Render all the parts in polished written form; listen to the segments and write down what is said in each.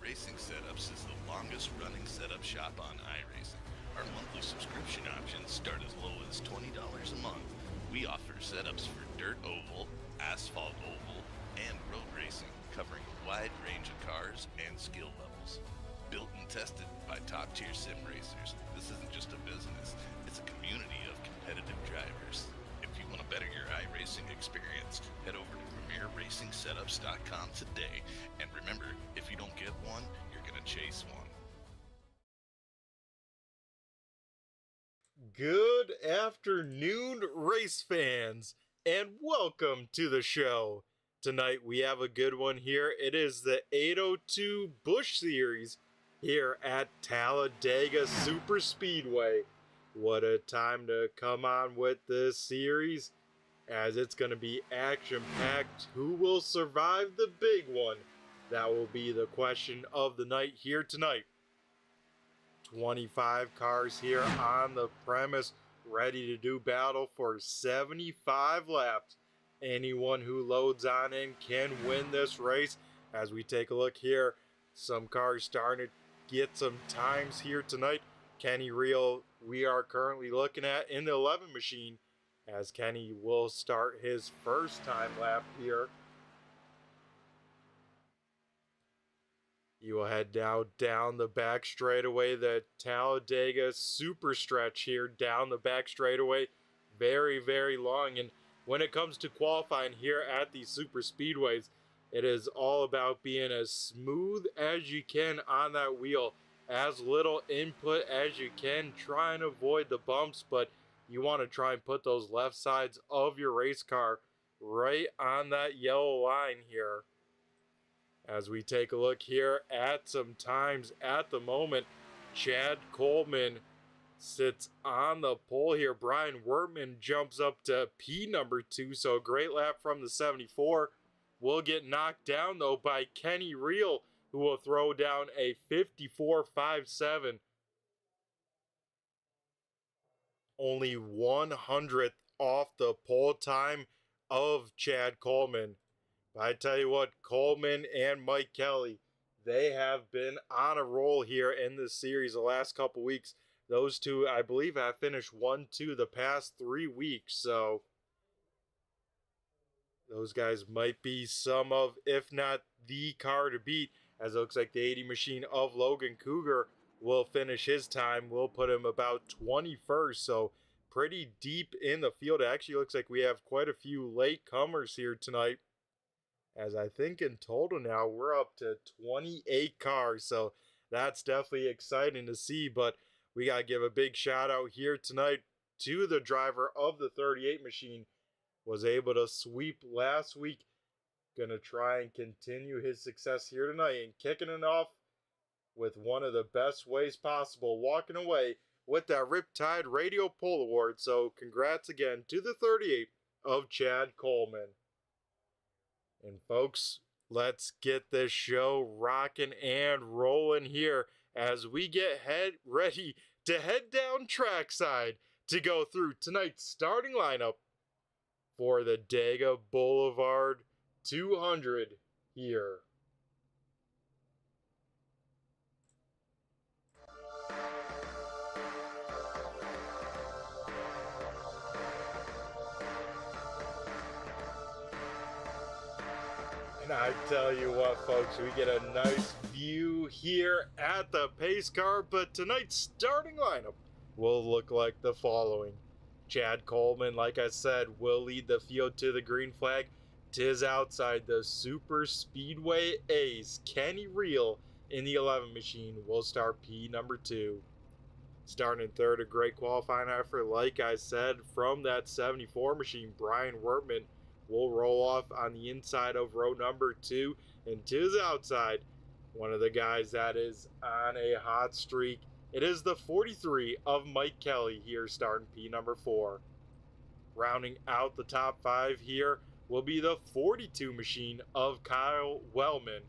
Racing Setups is the longest running setup shop on iRacing. Our monthly subscription options start as low as $20 a month. We offer setups for dirt oval, asphalt oval, and road racing, covering a wide range of cars and skill levels. Built and tested by top-tier sim racers, this isn't just a business, it's a community of competitive drivers. If you want to better your iRacing experience, head over to PremierRacingSetups.com today. And remember, if you don't get one, you're going to chase one. Good afternoon, race fans, and welcome to the show. Tonight we have a good one here. It is the 802 Busch Series here at Talladega SuperSpeedway. What a time to come on with this series, as it's going to be action-packed. Who will survive the big one? That will be the question of the night here tonight. 25 cars here on the premise, ready to do battle for 75 laps. Anyone who loads on in can win this race. As we take a look here, some cars starting to get some times here tonight. Kenny Reel, we are currently looking at in the 11 machine, as Kenny will start his first time lap here. You will head now down the back straightaway, the Talladega super stretch here down the back straightaway. Very, very long. And when it comes to qualifying here at these super speedways, it is all about being as smooth as you can on that wheel. As little input as you can. Try and avoid the bumps, but you want to try and put those left sides of your race car right on that yellow line here. As we take a look here at some times at the moment, Chad Coleman sits on the pole here. Brian Wertman jumps up to P number 2, so a great lap from the 74. Will get knocked down though by Kenny Reel, who will throw down a 54.57. Only 100th off the pole time of Chad Coleman. But I tell you what, Coleman and Mike Kelly, they have been on a roll here in this series the last couple weeks. Those two, I believe, have finished 1-2 the past 3 weeks. So those guys might be some of, if not the car to beat. As it looks like the 80 machine of Logan Cougar will finish his time. We'll put him about 21st, so pretty deep in the field. It actually looks like we have quite a few late comers here tonight. As I think in total now, we're up to 28 cars, so that's definitely exciting to see. But we got to give a big shout out here tonight to the driver of the 38 machine. Was able to sweep last week. Gonna try and continue his success here tonight and kicking it off with one of the best ways possible, walking away with that Riptide Radio Pole Award. So congrats again to the 38 of Chad Coleman. And folks, let's get this show rocking and rolling here as we get ready to head down trackside to go through tonight's starting lineup for the Dega Boulevard 200 here. And I tell you what, folks, we get a nice view here at the pace car, but tonight's starting lineup will look like the following. Chad Coleman, like I said, will lead the field to the green flag. Tis outside the SuperSpeedway ace, Kenny Reel, in the 11 machine will start P number 2. Starting in third, a great qualifying effort, like I said, from that 74 machine. Brian Wertman will roll off on the inside of row number 2, and tis outside, one of the guys that is on a hot streak. It is the 43 of Mike Kelly here starting P number 4. Rounding out the top 5 here will be the 42 machine of Kyle Wellman.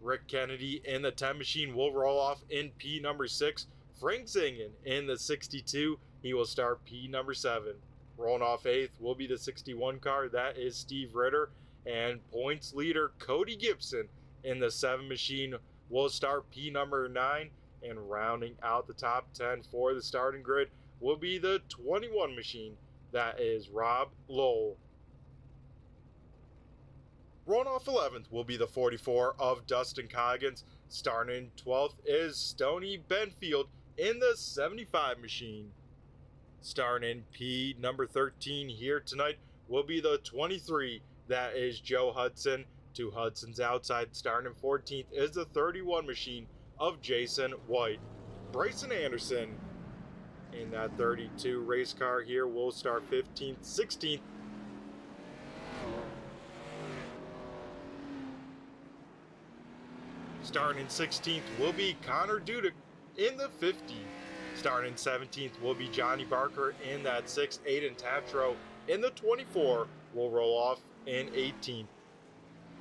Rick Kennedy in the 10 machine will roll off in P number 6. Frank Zingen in the 62. He will start P number 7. Rolling off 8th will be the 61 car. That is Steve Ritter. And points leader Cody Gibson In the 7 machine will start P number 9, and rounding out the top 10 for the starting grid will be the 21 machine. That is Rob Lowell. Rolling off 11th will be the 44 of Dustin Coggins. Starting 12th is Stoney Benfield in the 75 machine. Starting in P number 13 here tonight will be the 23. That is Joe Hudson. To Hudson's outside, starting 14th is the 31 machine of Jason White. Bryson Anderson in that 32 race car here will start 15th, 16th. Starting 16th will be Connor Dudek in the 50. Starting 17th will be Johnny Barker in that 6. Aiden Tatro in the 24 will roll off in 18th.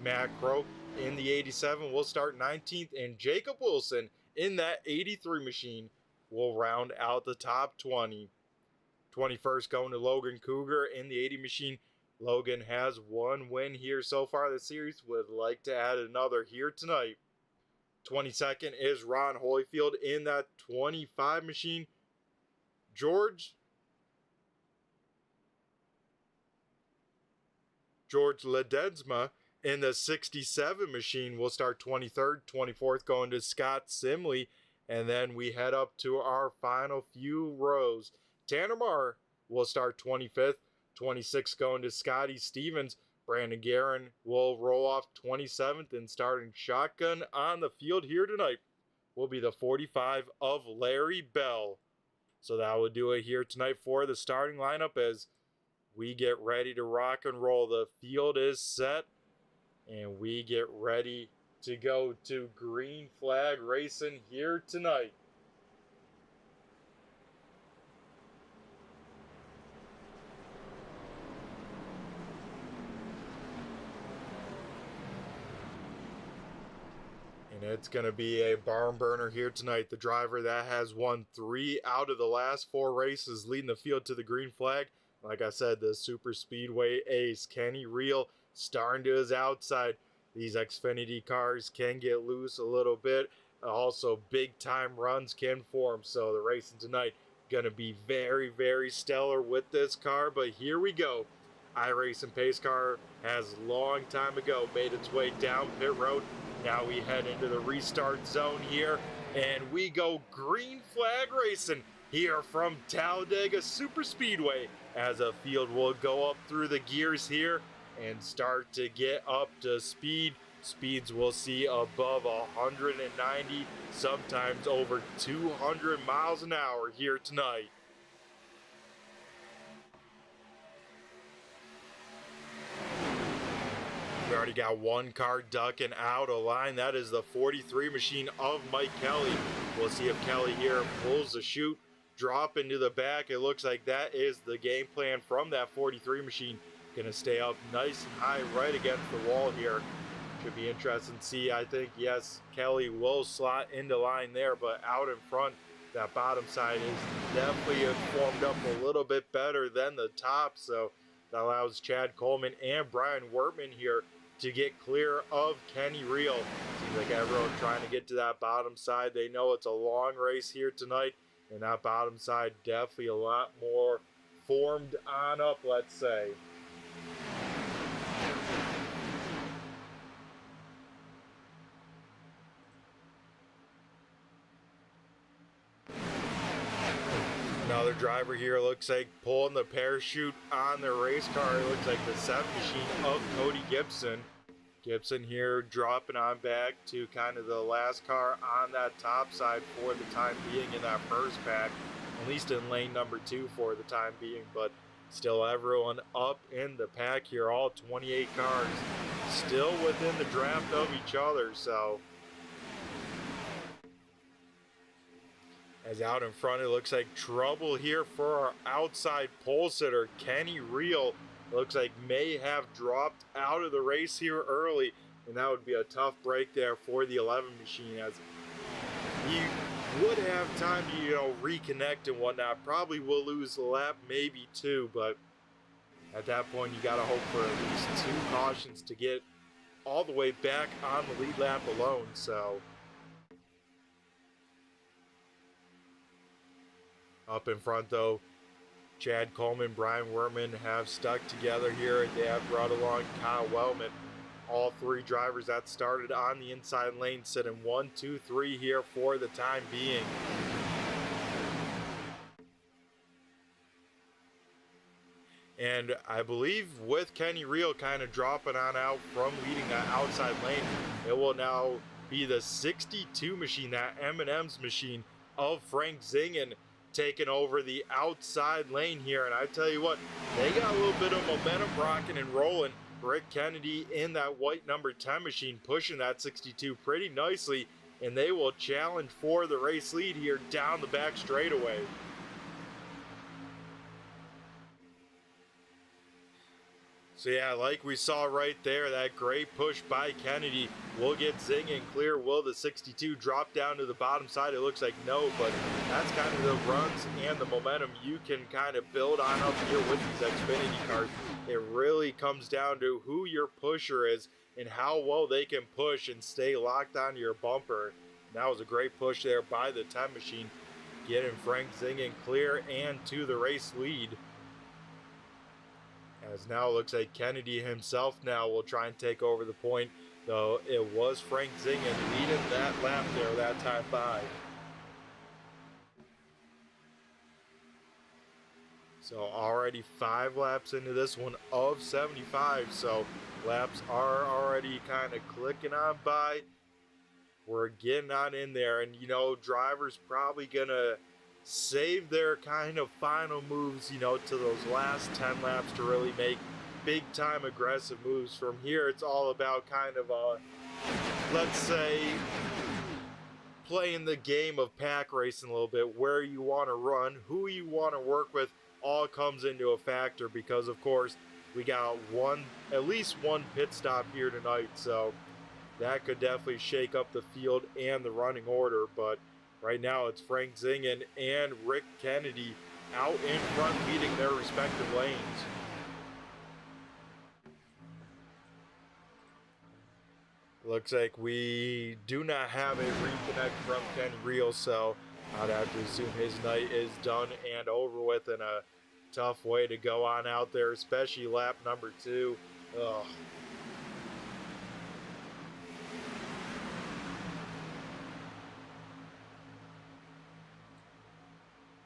Matt Croak in the 87 will start 19th, and Jacob Wilson in that 83 machine will round out the top 20. 21st going to Logan Cougar in the 80 machine. Logan has one win here so far this series, would like to add another here tonight. 22nd is Ron Holyfield in that 25 machine. George Ledesma in the 67 machine will start 23rd, 24th going to Scott Simley, and then we head up to our final few rows. Tanner Marr will start 25th, 26th going to Scotty Stevens. Brandon Guerin will roll off 27th, and starting shotgun on the field here tonight will be the 45 of Larry Bell. So that will do it here tonight for the starting lineup as we get ready to rock and roll. The field is set, and we get ready to go to green flag racing here tonight. And it's going to be a barn burner here tonight. The driver that has won 3 out of the last 4 races leading the field to the green flag. Like I said, the SuperSpeedway ace, Kenny Reel, starting to his outside. These Xfinity cars can get loose a little bit. Also, big time runs can form. So the racing tonight going to be very, very stellar with this car. But here we go. iRacing pace car has long time ago made its way down pit road. Now we head into the restart zone here, and we go green flag racing here from Talladega SuperSpeedway as a field will go up through the gears here and start to get up to speed. Speeds we'll see above 190, sometimes over 200 miles an hour here tonight. We already got one car ducking out of line. That is the 43 machine of Mike Kelly. We'll see if Kelly here pulls the chute, drop into the back. It looks like that is the game plan from that 43 machine. Gonna stay up nice and high right against the wall here. Should be interesting to see. I think, yes, Kelly will slot into line there, but out in front, that bottom side is definitely formed up a little bit better than the top. So that allows Chad Coleman and Brian Wertman here to get clear of Kenny Reel. Seems like everyone trying to get to that bottom side. They know it's a long race here tonight, and that bottom side definitely a lot more formed on up, let's say. Another driver here looks like pulling the parachute on the race car. It looks like the 7 machine of Cody Gibson. Gibson here dropping on back to kind of the last car on that top side for the time being in that first pack. At least in lane number 2 for the time being. But still everyone up in the pack here. All 28 cars still within the draft of each other. So as out in front, it looks like trouble here for our outside pole sitter, Kenny Reel. Looks like may have dropped out of the race here early, and that would be a tough break there for the 11 machine, as he would have time to, reconnect and whatnot. Probably will lose a lap, maybe 2, but at that point, you got to hope for at least 2 cautions to get all the way back on the lead lap alone. So up in front though, Chad Coleman, Brian Werman have stuck together here. They have brought along Kyle Wellman. All three drivers that started on the inside lane sitting 1, 2, 3 here for the time being. And I believe with Kenny Reel kind of dropping on out from leading that outside lane, it will now be the 62 machine, that M&M's machine of Frank Zingen, taking over the outside lane here. And I tell you what, they got a little bit of momentum rocking and rolling. Rick Kennedy in that white number 10 machine pushing that 62 pretty nicely, and they will challenge for the race lead here down the back straightaway. So yeah, like we saw right there, that great push by Kennedy will get Zingen clear. Will the 62 drop down to the bottom side? It looks like no, but that's kind of the runs and the momentum you can kind of build on up here with these Xfinity cars. It really comes down to who your pusher is and how well they can push and stay locked onto your bumper. And that was a great push there by the 10 machine, getting Frank Zingen clear and to the race lead. As now it looks like Kennedy himself now will try and take over the point, though it was Frank Zingen leading that lap there that time by. So already 5 laps into this one of 75, so laps are already kind of clicking on by. We're getting on in there, and you know, drivers probably gonna save their kind of final moves, you know, to those last 10 laps to really make big time aggressive moves. From here it's all about kind of let's say playing the game of pack racing a little bit, where you want to run, who you want to work with, all comes into a factor, because of course we got at least one pit stop here tonight, so that could definitely shake up the field and the running order. But right now it's Frank Zingen and Rick Kennedy out in front leading their respective lanes. Looks like we do not have a reconnect from Kenny Reel, so I'd have to assume his night is done and over with, and a tough way to go on out there, especially lap number 2. Ugh.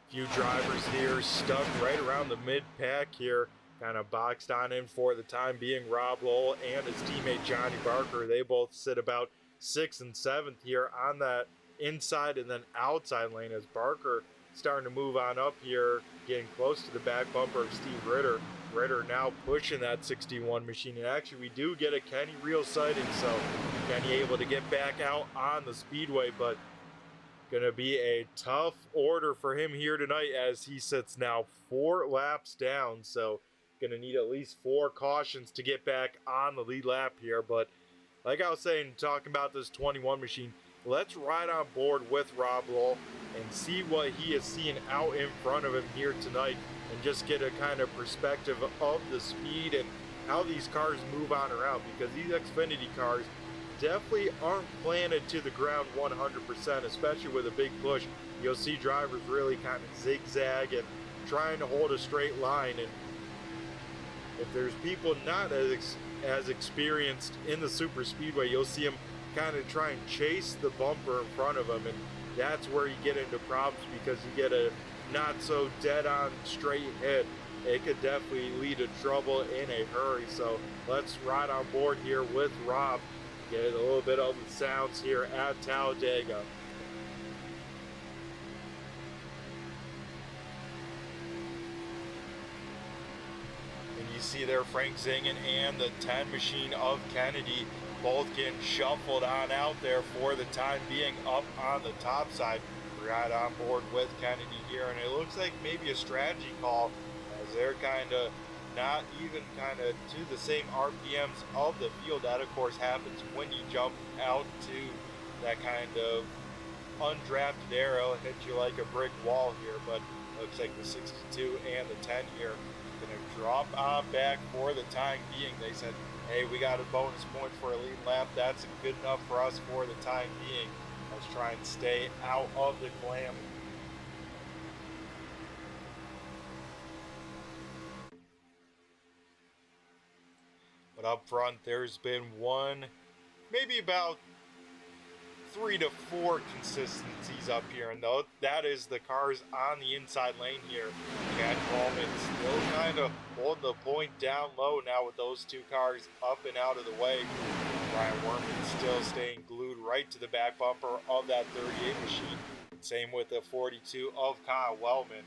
Few drivers here stuck right around the mid-pack here, kind of boxed on in for the time being. Rob Lowell and his teammate Johnny Barker, they both sit about 6th and 7th here on that inside and then outside lane, as Barker starting to move on up here, getting close to the back bumper of Steve Ritter. Ritter now pushing that 61 machine, and actually we do get a Kenny Reel sighting, so Kenny able to get back out on the speedway, but gonna be a tough order for him here tonight, as he sits now 4 laps down, so gonna need at least 4 cautions to get back on the lead lap here. But like I was saying, talking about this 21 machine, let's ride on board with Rob Lowell and see what he is seeing out in front of him here tonight, and just get a kind of perspective of the speed and how these cars move on around, because these Xfinity cars definitely aren't planted to the ground 100%, especially with a big push. You'll see drivers really kind of zigzag and trying to hold a straight line, and if there's people not as experienced in the super speedway, you'll see them kind of try and chase the bumper in front of them, and that's where you get into problems, because you get a not so dead on straight hit. It could definitely lead to trouble in a hurry. So let's ride on board here with Rob, get a little bit of the sounds here at Talladega. See there Frank Zingen and the 10 machine of Kennedy both getting shuffled on out there for the time being up on the top side. Right on board with Kennedy here, and it looks like maybe a strategy call, as they're kind of not even kind of to the same RPMs of the field. That of course happens when you jump out to that kind of undrafted arrow, hit you like a brick wall here. But looks like the 62 and the 10 here gonna drop on back for the time being. They said Hey, we got a bonus point for a lead lap. That's good enough for us for the time being. Let's try and stay out of the glam. But up front, there's been maybe about 3 to 4 consistencies up here, and that is the cars on the inside lane here. Cat Coleman still kind of holding the point down low now with those 2 cars up and out of the way. Ryan Werman still staying glued right to the back bumper of that 38 machine. Same with the 42 of Kyle Wellman.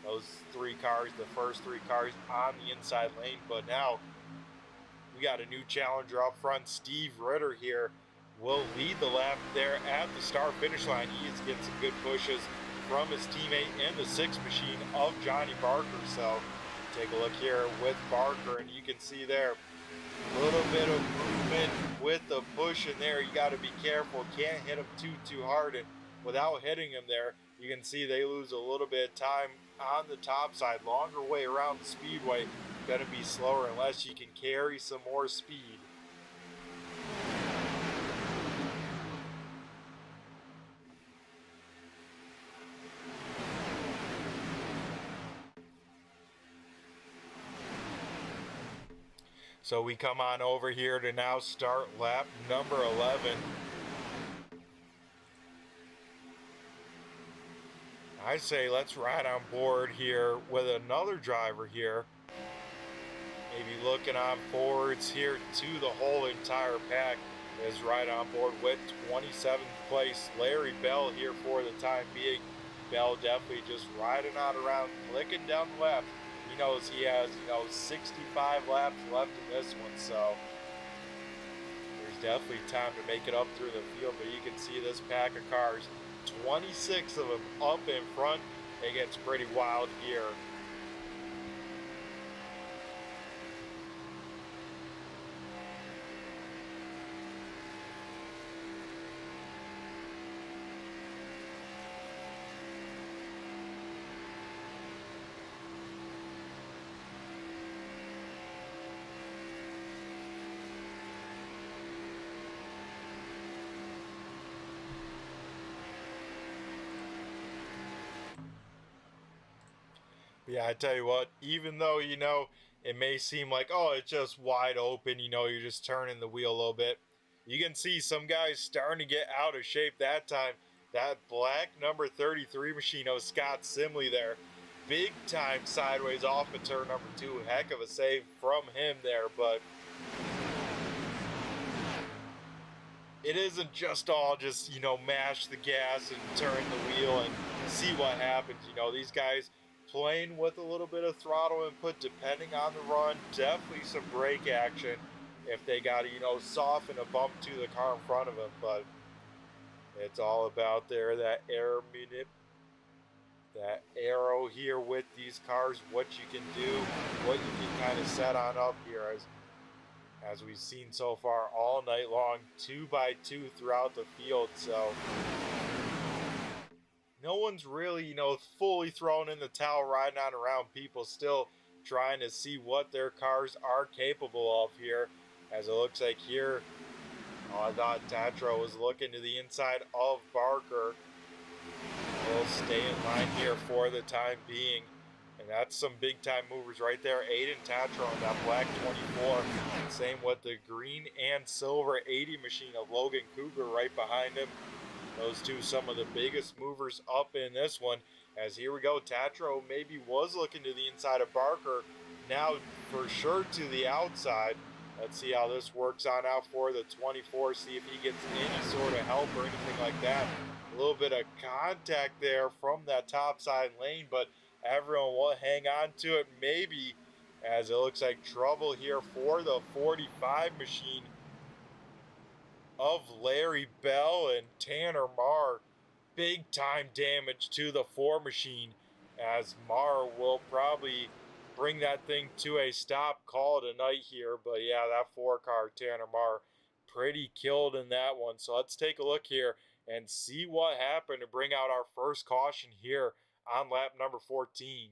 Those 3 cars, the first 3 cars on the inside lane, but now we got a new challenger up front. Steve Ritter here will lead the lap there at the start finish line. He is getting some good pushes from his teammate in the 6 machine of Johnny Barker. So take a look here with Barker, and you can see there a little bit of movement with the push in there. You got to be careful, can't hit him too hard, and without hitting him there, you can see they lose a little bit of time on the top side. Longer way around the speedway, gonna be slower unless you can carry some more speed. So we come on over here to now start lap number 11. I say let's ride on board here with another driver here. Maybe looking on forwards here to the whole entire pack is right on board with 27th place Larry Bell here for the time being. Bell definitely just riding on around, clicking down the laps. He knows he has, 65 laps left in this one, so there's definitely time to make it up through the field. But you can see this pack of cars, 26 of them up in front. It gets pretty wild here. Yeah, I tell you what, even though, it may seem like, oh, it's just wide open, you're just turning the wheel a little bit. You can see some guys starting to get out of shape that time. That black number 33 machine of Scott Simley there. Big time sideways off of turn number 2. Heck of a save from him there, but it isn't just all just, mash the gas and turn the wheel and see what happens. These guys playing with a little bit of throttle input depending on the run. Definitely some brake action if they got to, soften a bump to the car in front of them. But it's all about that arrow here with these cars, what you can do, what you can kind of set on up here as we've seen so far all night long, 2x2 throughout the field. So no one's really, fully thrown in the towel, riding on around. People still trying to see what their cars are capable of here. As it looks like here, I thought Tatro was looking to the inside of Barker. We'll stay in line here for the time being. And that's some big time movers right there. Aiden Tatro in that black 24. Same with the green and silver 80 machine of Logan Cougar right behind him. Those two, some of the biggest movers up in this one. As here we go, Tatro maybe was looking to the inside of Barker. Now for sure to the outside. Let's see how this works on out for the 24. See if he gets any sort of help or anything like that. A little bit of contact there from that top side lane, but everyone will hang on to it maybe, as it looks like trouble here for the 45 machine of Larry Bell and Tanner Marr. Big time damage to the 4 machine, as Marr will probably bring that thing to a stop, call it a night here. But yeah, that 4 car, Tanner Marr, pretty killed in that one. So let's take a look here and see what happened to bring out our first caution here on lap number 14.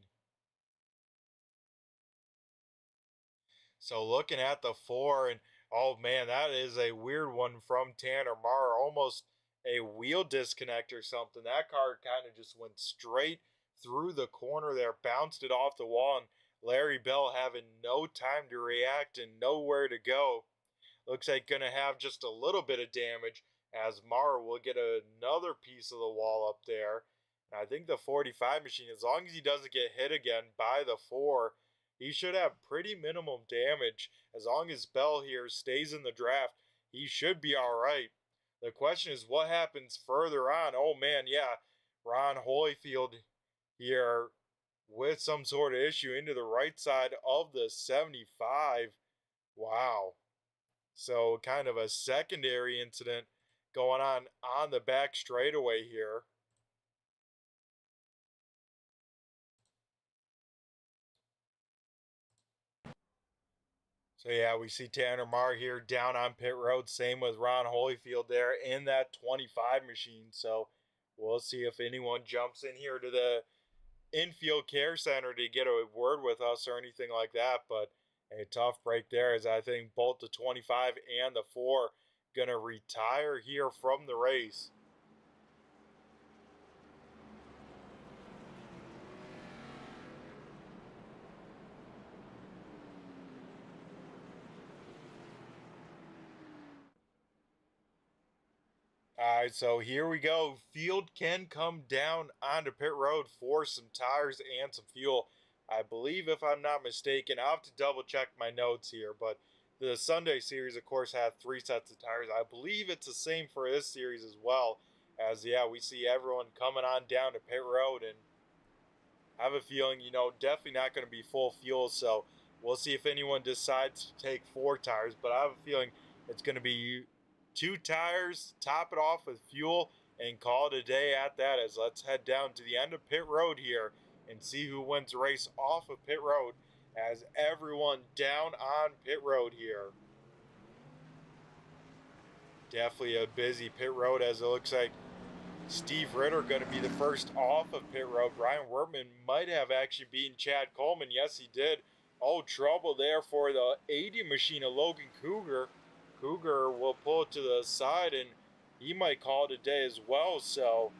So looking at the 4, and oh man, that is a weird one from Tanner Marr, almost a wheel disconnect or something. That car kind of just went straight through the corner there, bounced it off the wall, and Larry Bell having no time to react and nowhere to go. Looks like going to have just a little bit of damage, as Marr will get another piece of the wall up there. And I think the 45 machine, as long as he doesn't get hit again by the 4, he should have pretty minimum damage. As long as Bell here stays in the draft, he should be all right. The question is what happens further on. Oh man, yeah, Ron Holyfield here with some sort of issue into the right side of the 75. Wow. So kind of a secondary incident going on the back straightaway here. So yeah, we see Tanner Marr here down on pit road. Same with Ron Holyfield there in that 25 machine. So we'll see if anyone jumps in here to the infield care center to get a word with us or anything like that. But a tough break there, as I think both the 25 and the 4 going to retire here from the race. Alright, so here we go. Field can come down onto pit road for some tires and some fuel. I believe, if I'm not mistaken, I'll have to double check my notes here, but the Sunday series, of course, had 3 sets of tires. I believe it's the same for this series as well, as, yeah, we see everyone coming on down to pit road, and I have a feeling, definitely not going to be full fuel, so we'll see if anyone decides to take 4 tires, but I have a feeling it's going to be 2 tires, top it off with fuel, and call it a day at that. As let's head down to the end of pit road here and see who wins the race off of pit road, as everyone down on pit road here. Definitely a busy pit road, as it looks like Steve Ritter going to be the first off of pit road. Brian Wertman might have actually beaten Chad Coleman. Yes, he did. Oh, trouble there for the 80 machine of Logan Cougar. Cougar will pull it to the side, and he might call it a day as well. So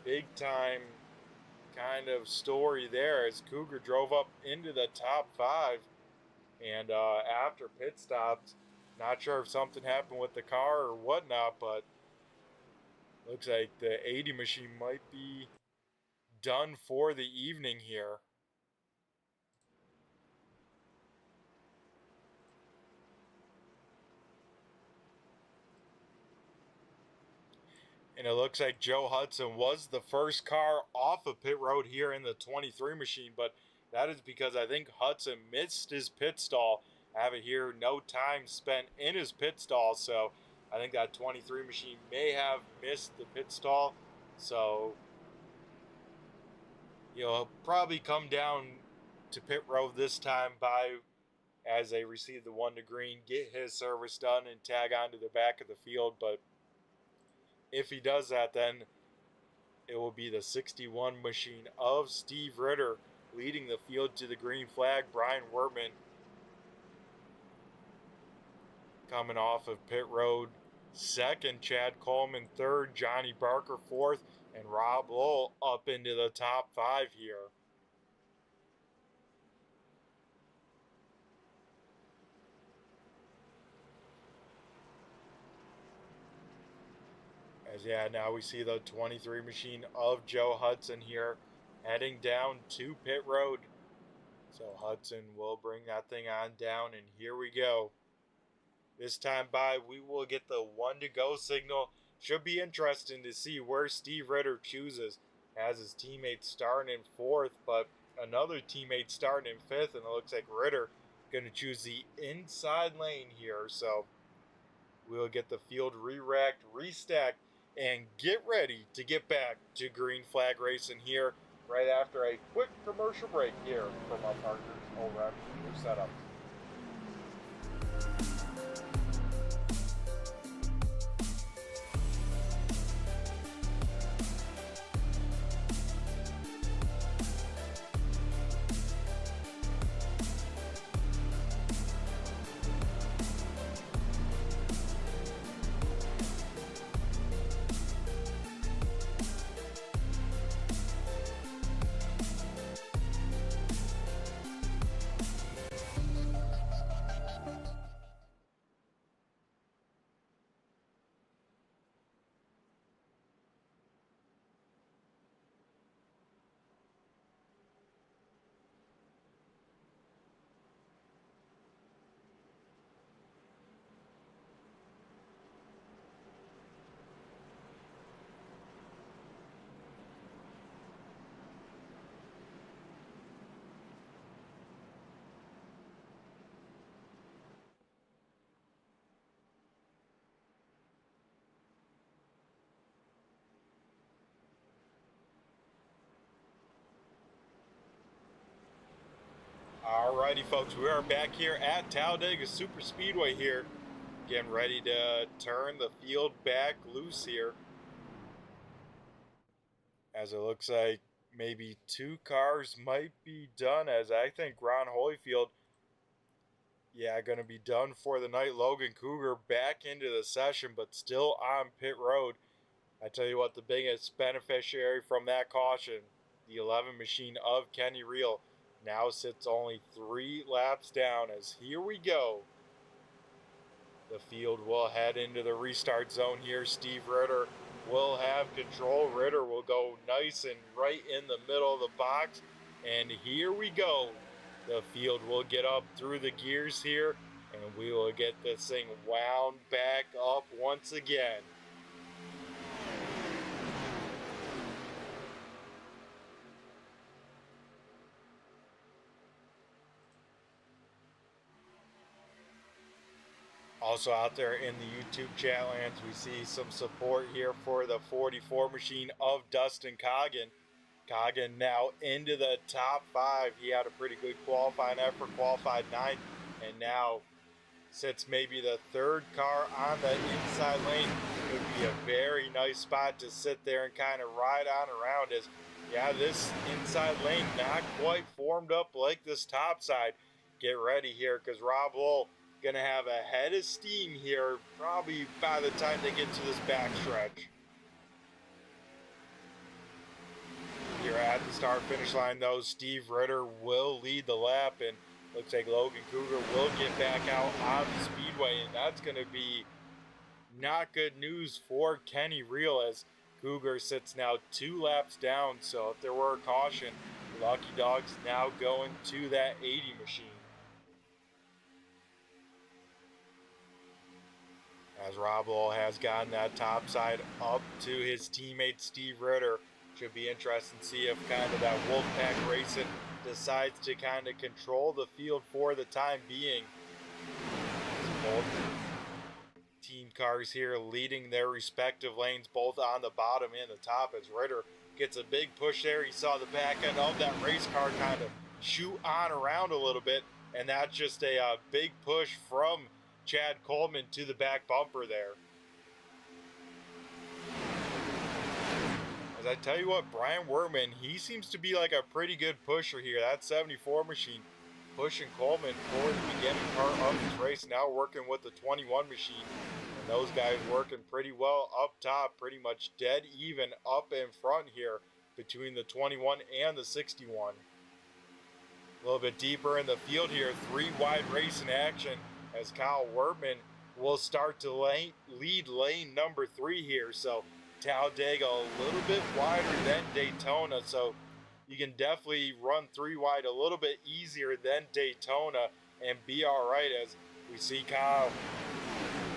big time kind of story there, as Cougar drove up into the top 5, and after pit stops, not sure if something happened with the car or whatnot, but looks like the 80 machine might be done for the evening here. And it looks like Joe Hudson was the first car off of pit road here in the 23 machine, but that is because I think Hudson missed his pit stall. I have it here, no time spent in his pit stall, so I think that 23 machine may have missed the pit stall. So he'll probably come down to pit road this time as they receive the 1 to green, get his service done, and tag onto the back of the field. But if he does that, then it will be the 61 machine of Steve Ritter leading the field to the green flag. Brian Wertman coming off of pit road second, Chad Coleman third, Johnny Barker fourth, and Rob Lowell up into the top 5 here. As yeah, now we see the 23 machine of Joe Hudson here heading down to pit road. So Hudson will bring that thing on down, and here we go. This time by, we will get the 1 to go signal. Should be interesting to see where Steve Ritter chooses, as his teammate starting in 4th, but another teammate starting in 5th, and it looks like Ritter going to choose the inside lane here. So we'll get the field re-racked, restacked, and get ready to get back to green flag racing here right after a quick commercial break here from our partners over at New Setup. Alrighty, folks, we are back here at Talladega SuperSpeedway here, getting ready to turn the field back loose here. As it looks like maybe 2 cars might be done, as I think Ron Holyfield, going to be done for the night. Logan Cougar back into the session, but still on pit road. I tell you what, the biggest beneficiary from that caution, the 11 machine of Kenny Reel, now sits only 3 laps down, as here we go. The field will head into the restart zone here. Steve Ritter will have control. Ritter will go nice and right in the middle of the box. And here we go. The field will get up through the gears here, and we will get this thing wound back up once again. Also out there in the YouTube chat lands, we see some support here for the 44 machine of Dustin Coggin. Coggin now into the top 5. He had a pretty good qualifying effort, qualified 9th, and now sits maybe the 3rd car on the inside lane. It would be a very nice spot to sit there and kind of ride on around, as this inside lane not quite formed up like this top side. Get ready here, because Rob Lowell gonna have a head of steam here probably by the time they get to this backstretch. Here at the start finish line though, Steve Ritter will lead the lap, and looks like Logan Cougar will get back out on the speedway, and that's gonna be not good news for Kenny Reel, as Cougar sits now 2 laps down. So if there were a caution, Lucky Dog's now going to that 80 machine. As Rob Lowell has gotten that top side up to his teammate Steve Ritter. Should be interesting to see if kind of that Wolfpack Racing decides to kind of control the field for the time being. Both team cars here leading their respective lanes, both on the bottom and the top, as Ritter gets a big push there. He saw the back end of that race car kind of shoot on around a little bit, and that's just a big push from Chad Coleman to the back bumper there. As I tell you what, Brian Werman, he seems to be like a pretty good pusher here. That 74 machine pushing Coleman for the beginning part of this race. Now working with the 21 machine. And those guys working pretty well up top, pretty much dead even up in front here between the 21 and the 61. A little bit deeper in the field here, 3 wide race in action, as Kyle Wertman will start to lead lane number 3 here. So Talladega a little bit wider than Daytona, so you can definitely run 3 wide a little bit easier than Daytona and be all right, as we see Kyle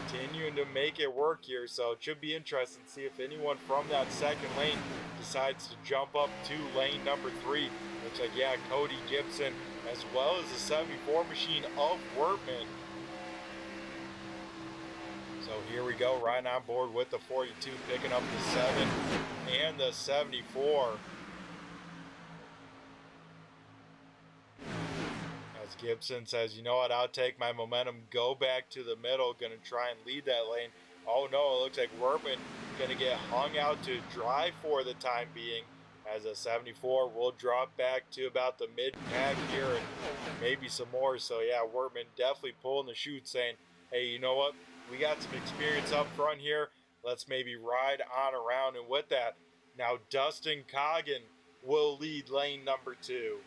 continuing to make it work here. So it should be interesting to see if anyone from that second lane decides to jump up to lane number 3. Looks like, Cody Gibson, as well as the 74 machine of Wertman. So here we go, riding on board with the 42, picking up the 7 and the 74. As Gibson says, you know what, I'll take my momentum, go back to the middle, going to try and lead that lane. Oh no, it looks like Wertman going to get hung out to dry for the time being, as a 74 will drop back to about the mid-pack here and maybe some more. So Wertman definitely pulling the chute, saying, hey, you know what? We got some experience up front here. Let's maybe ride on around. And with that, now Dustin Coggin will lead lane number 2.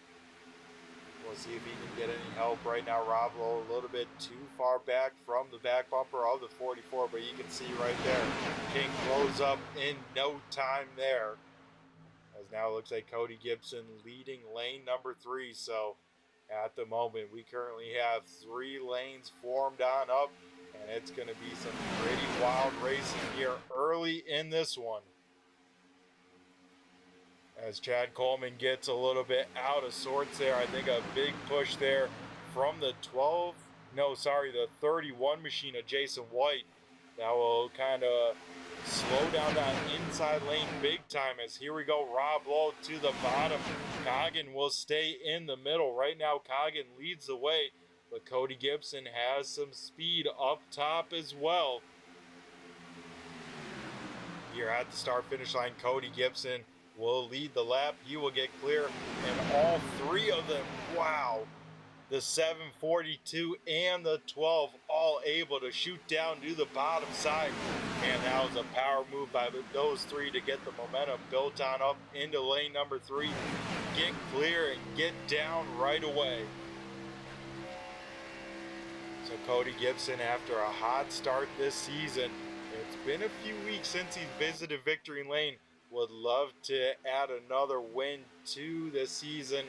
We'll see if he can get any help right now. Rob Lowe a little bit too far back from the back bumper of the 44, but you can see right there, King blows up in no time there. As now it looks like Cody Gibson leading lane number 3. So at the moment, we currently have 3 lanes formed on up, and it's going to be some pretty wild racing here early in this one. As Chad Coleman gets a little bit out of sorts there. I think a big push there from the 31 machine of Jason White. That will kind of slow down that inside lane big time, as here we go, Rob Lowe to the bottom. Coggin will stay in the middle. Right now, Coggin leads the way, but Cody Gibson has some speed up top as well. Here at the start-finish line, Cody Gibson will lead the lap. He will get clear, and all three of them, wow, the 742 and the 12 all able to shoot down to the bottom side. And that was a power move by those three to get the momentum built on up into lane number 3, get clear and get down right away. So Cody Gibson, after a hot start this season, it's been a few weeks since he's visited victory lane, would love to add another win to the season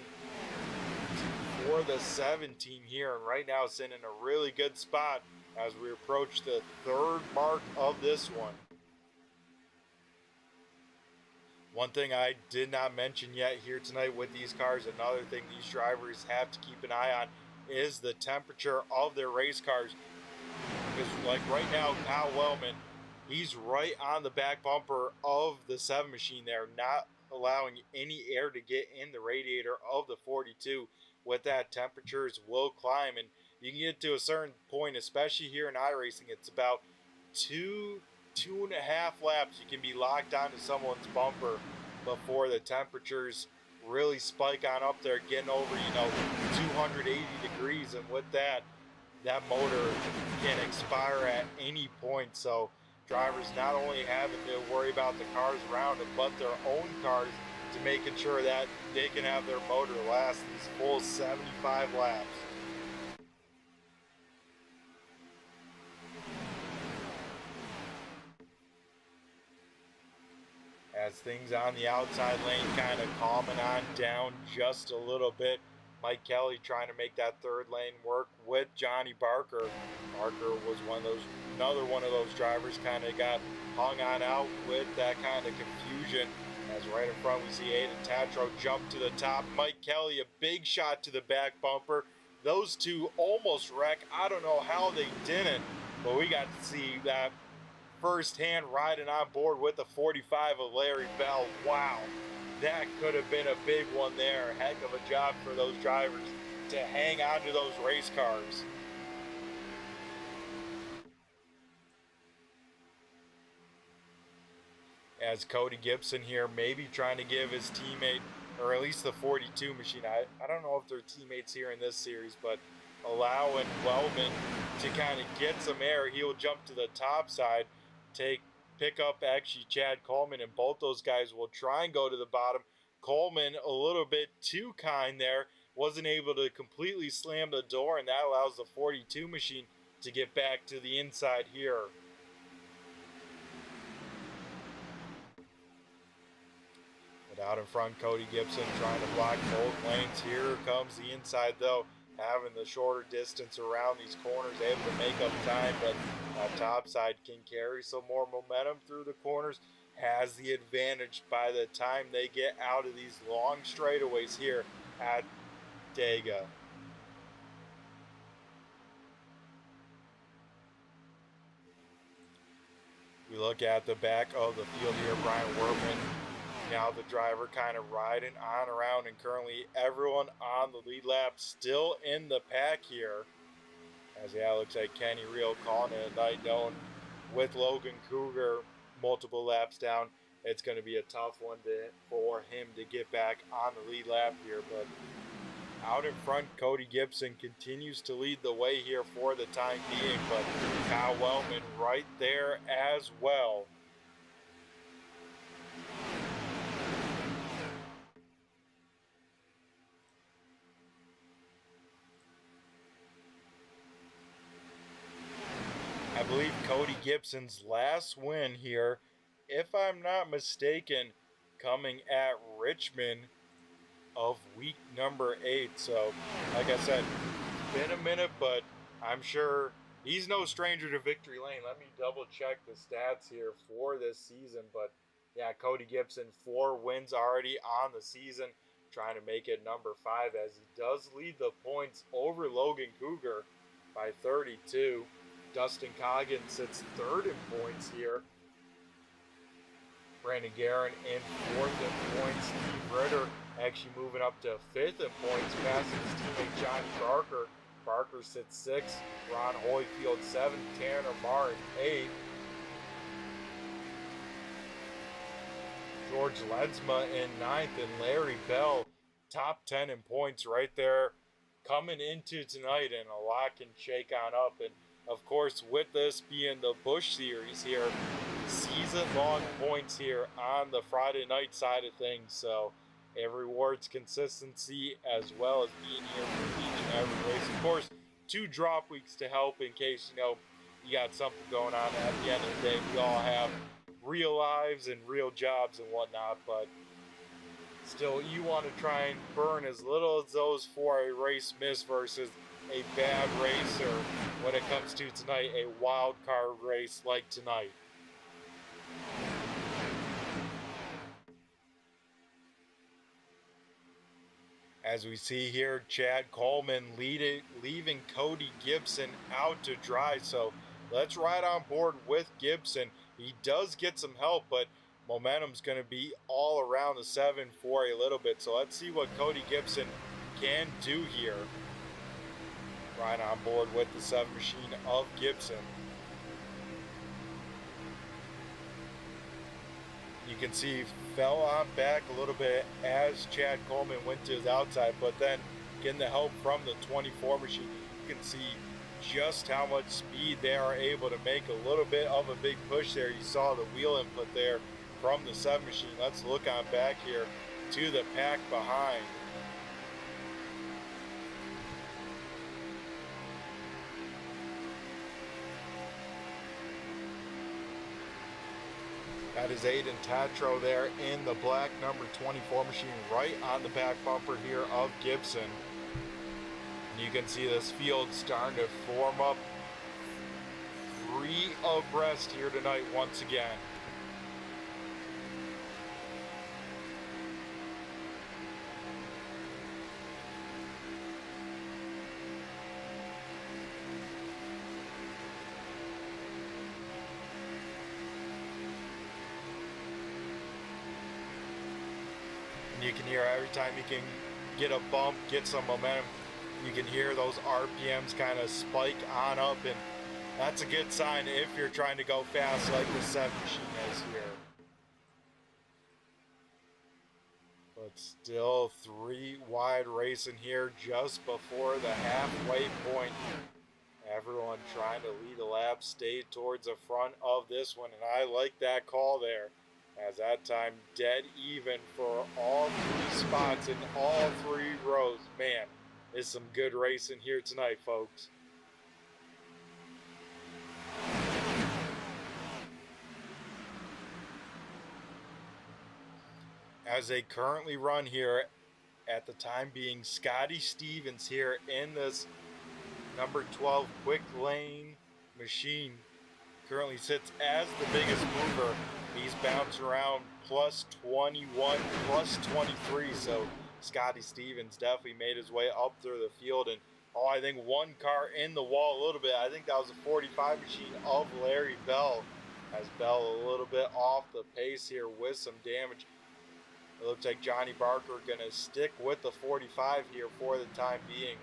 for the 17 here, and right now it's in a really good spot as we approach the 3rd mark of this one. One thing I did not mention yet here tonight with these cars, another thing these drivers have to keep an eye on, is the temperature of their race cars. Because like right now, Kyle Wellman, he's right on the back bumper of the 7 machine there, not allowing any air to get in the radiator of the 42. With that, temperatures will climb, and you can get to a certain point, especially here in iRacing, it's about 2.5 laps you can be locked onto someone's bumper before the temperatures really spike on up there, getting over 280 degrees, and with that motor can expire at any point. So drivers not only having to worry about the cars around them, but their own cars, to making sure that they can have their motor last these full 75 laps. As things on the outside lane kind of calming on down just a little bit, Mike Kelly trying to make that 3rd lane work with Johnny Barker. Barker was another one of those drivers kind of got hung on out with that kind of confusion. As right in front we see Aiden Tatro jump to the top. Mike Kelly, a big shot to the back bumper. Those two almost wreck. I don't know how they didn't, but we got to see that firsthand riding on board with the 45 of Larry Bell. Wow, that could have been a big one there. Heck of a job for those drivers to hang on to those race cars. As Cody Gibson here maybe trying to give his teammate, or at least the 42 machine, I don't know if they're teammates here in this series, but allowing Wellman to kind of get some air. He'll jump to the top side, pick up actually Chad Coleman, and both those guys will try and go to the bottom. Coleman a little bit too kind there, wasn't able to completely slam the door, and that allows the 42 machine to get back to the inside here. Out in front, Cody Gibson trying to block both lanes. Here comes the inside though, having the shorter distance around these corners, able to make up time, but that top side can carry some more momentum through the corners, has the advantage by the time they get out of these long straightaways here at Dega. We look at the back of the field here, Brian Werman. Now the driver kind of riding on around, and currently everyone on the lead lap still in the pack here. As looks like Kenny Real calling it a night known with Logan Cougar multiple laps down. It's going to be a tough one for him to get back on the lead lap here. But out in front, Cody Gibson continues to lead the way here for the time being. But Kyle Wellman right there as well. I believe Cody Gibson's last win here, if I'm not mistaken, coming at Richmond of week number 8. So, like I said, it's been a minute, but I'm sure he's no stranger to victory lane. Let me double check the stats here for this season. But yeah, Cody Gibson, 4 wins already on the season, trying to make it number 5 as he does lead the points over Logan Cougar by 32. Dustin Coggin sits third in points here. Brandon Guerin in fourth in points. Steve Ritter actually moving up to fifth in points, passing his teammate Johnny Barker. Barker sits sixth. Ron Hoyfield seventh. Tanner Martin eighth. George Ledesma in ninth, and Larry Bell top 10 in points right there coming into tonight, and a lot can shake on up. And of course, with this being the Busch Series here, season-long points here on the Friday night side of things, so it rewards consistency as well as being here for each and every race. Of course, 2 drop weeks to help in case, you know, you got something going on. At the end of the day, we all have real lives and real jobs and whatnot, but still, you want to try and burn as little as those for a race miss versus a bad race, or when it comes to tonight, a wild card race like tonight. As we see here, Chad Coleman leaving Cody Gibson out to dry, so let's ride on board with Gibson. He does get some help, but momentum's going to be all around the 7 for a little bit, so let's see what Cody Gibson can do here. Right on board with the 7 machine of Gibson. You can see he fell on back a little bit as Chad Coleman went to his outside, but then getting the help from the 24 machine, you can see just how much speed they are able to make. A little bit of a big push there. You saw the wheel input there from the 7 machine. Let's look on back here to the pack behind. That is Aiden Tatro there in the black number 24 machine right on the back bumper here of Gibson. And you can see this field starting to form up 3 abreast here tonight once again. You can hear every time you can get a bump, get some momentum, you can hear those RPMs kind of spike on up, and that's a good sign if you're trying to go fast like the 7 machine is here. But still 3 wide racing here just before the halfway point. Everyone trying to lead a lap, stay towards the front of this one, and I like that call there. As that time dead even for all 3 spots in all 3 rows. Man, there's some good racing here tonight, folks. As they currently run here, at the time being, Scotty Stevens here in this number 12 quick lane machine currently sits as the biggest mover. He's bouncing around plus 21, plus 23, so Scotty Stevens definitely made his way up through the field. And I think 1 car in the wall a little bit. I think that was a 45 machine of Larry Bell. Has Bell a little bit off the pace here with some damage. It looks like Johnny Barker going to stick with the 45 here for the time being.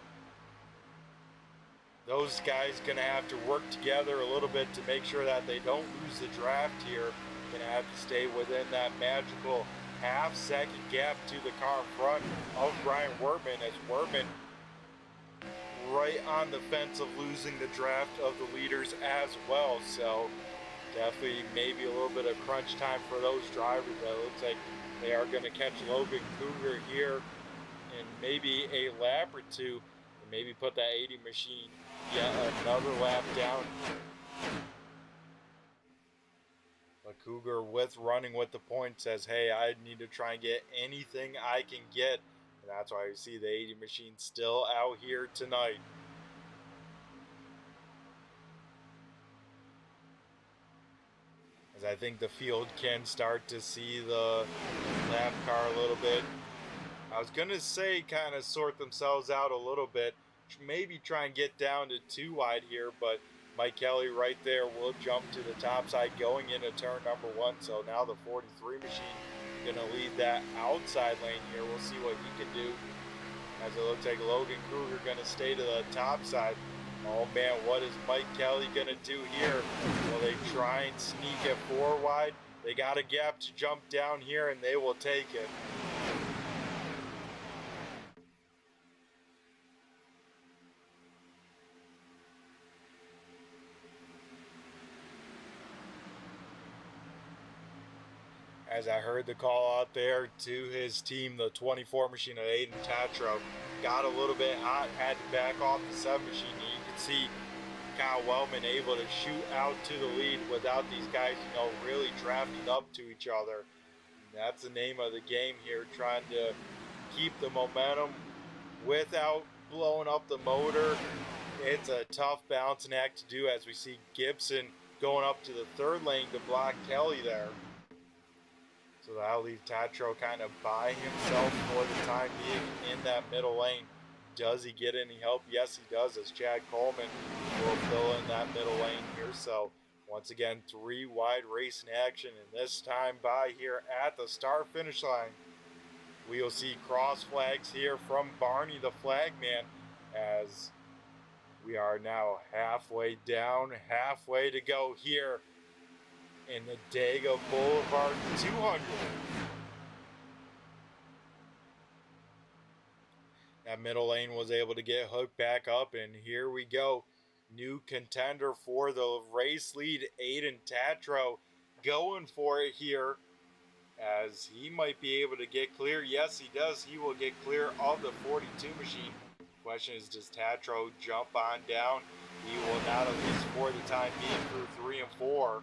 Those guys going to have to work together a little bit to make sure that they don't lose the draft here. Going to have to stay within that magical half-second gap to the car in front of Brian Wertman, as Wertman right on the fence of losing the draft of the leaders as well. So definitely maybe a little bit of crunch time for those drivers, but it looks like they are going to catch Logan Cougar here in maybe a lap or 2, and maybe put that 80 machine yet another lap down. But Cougar, with running with the point, says, hey, I need to try and get anything I can get. And that's why you see the 80 machine still out here tonight. As I think the field can start to see the lap car a little bit. I was going to say kind of sort themselves out a little bit. Maybe try and get down to 2 wide here, but Mike Kelly right there will jump to the top side going into turn number 1. So now the 43 machine going to lead that outside lane here. We'll see what he can do, as it looks like Logan Cougar going to stay to the top side. Oh man, what is Mike Kelly going to do here? Will they try and sneak it 4 wide? They got a gap to jump down here, and they will take it. As I heard the call out there to his team, the 24 machine of Aiden Tatro got a little bit hot, had to back off the 7 machine. And you can see Kyle Wellman able to shoot out to the lead without these guys, really drafting up to each other. And that's the name of the game here, trying to keep the momentum without blowing up the motor. It's a tough balancing act to do, as we see Gibson going up to the 3rd lane to block Kelly there. So that'll leave Tatro kind of by himself for the time being in that middle lane. Does he get any help? Yes, he does, as Chad Coleman will fill in that middle lane here. So once again, 3 wide race in action, and this time by here at the start finish line. We will see cross flags here from Barney the Flagman, as we are now halfway down, halfway to go here in the Dega Boulevard 200. That middle lane was able to get hooked back up, and here we go. New contender for the race lead, Aiden Tatro, going for it here, as he might be able to get clear. Yes, he does. He will get clear of the 42 machine. Question is, does Tatro jump on down? He will not, at least for the time being, through 3 and 4.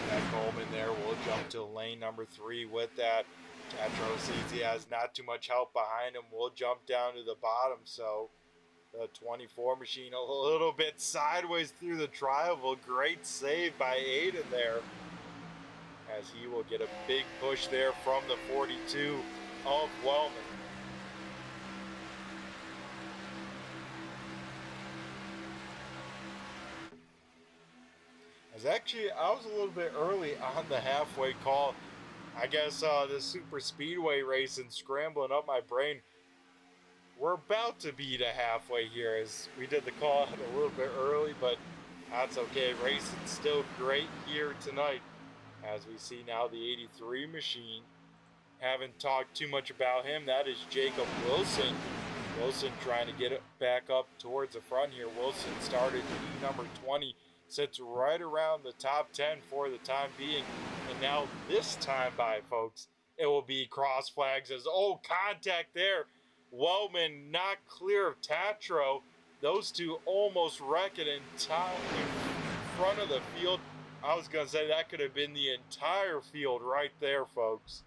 That Coleman there will jump to lane number 3 with that. Tatro sees he has not too much help behind him. Will jump down to the bottom. So the 24 machine a little bit sideways through the tri-oval. Great save by Aiden there, as he will get a big push there from the 42 of Wellman. I was a little bit early on the halfway call. I guess the SuperSpeedway race and scrambling up my brain. We're about to be to halfway here, as we did the call a little bit early, but that's okay. Racing still great here tonight, as we see now the 83 machine. Haven't talked too much about him. That is Jacob Wilson. Wilson trying to get it back up towards the front here. Wilson started number 20. Sits right around the top 10 for the time being. And now this time by, folks, it will be cross flags, as contact there. Wellman not clear of Tatro. Those two almost wreck it in front of the field. I was going to say that could have been the entire field right there, folks.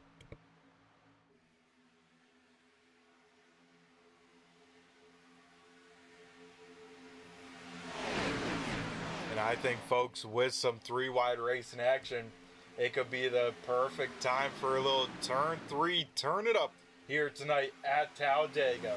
And I think, folks, with some 3 wide race in action, it could be the perfect time for a little turn 3, turn it up here tonight at Talladega.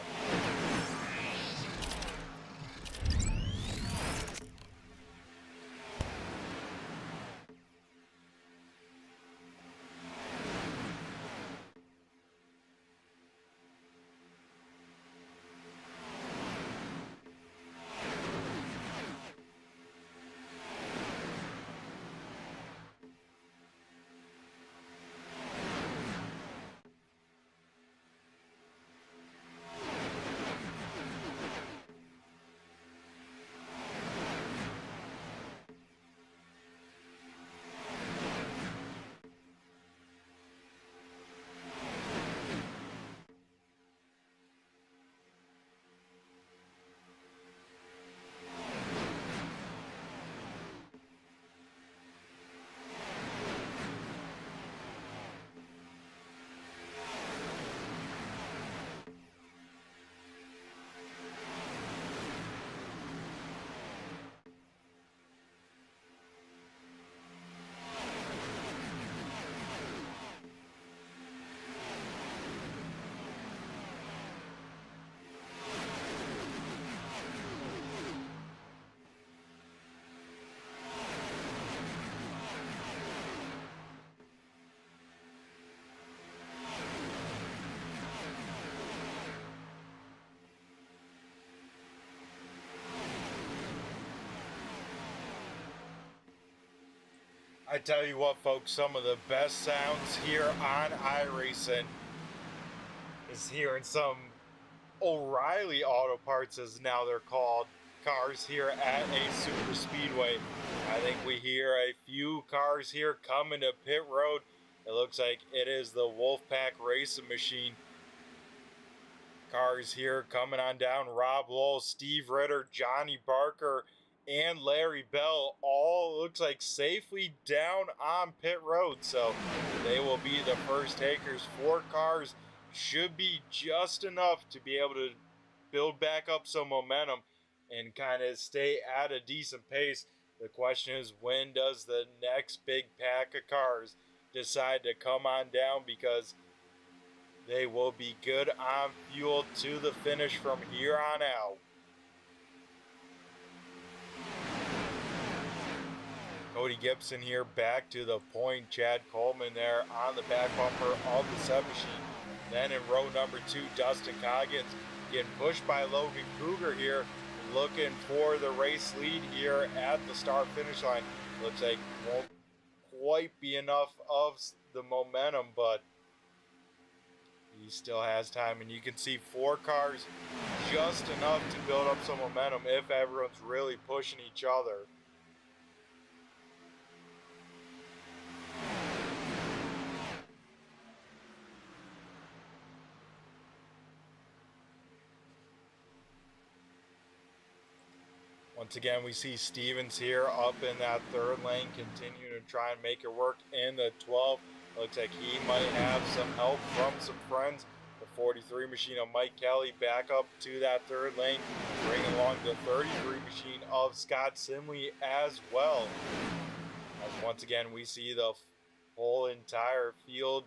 I tell you what, folks, some of the best sounds here on iRacing is hearing some O'Reilly Auto Parts, as now they're called, cars here at a super speedway. I think we hear a few cars here coming to pit road. It looks like it is the Wolfpack Racing Machine cars here coming on down. Rob Lowell, Steve Ritter, Johnny Barker, and Larry Bell all looks like safely down on pit road, so they will be the first takers. 4 cars should be just enough to be able to build back up some momentum and kind of stay at a decent pace. The question is, when does the next big pack of cars decide to come on down, because they will be good on fuel to the finish from here on out. Cody Gibson here back to the point. Chad Coleman there on the back bumper of the sub-machine. Then in row number 2, Dustin Coggins getting pushed by Logan Cougar here, looking for the race lead here at the start-finish line. Looks like won't quite be enough of the momentum, but he still has time, and you can see 4 cars just enough to build up some momentum if everyone's really pushing each other. Once again, we see Stevens here up in that 3rd lane, continuing to try and make it work in the 12. Looks like he might have some help from some friends. The 43 machine of Mike Kelly back up to that 3rd lane, bringing along the 33 machine of Scott Simley as well. As once again, we see the whole entire field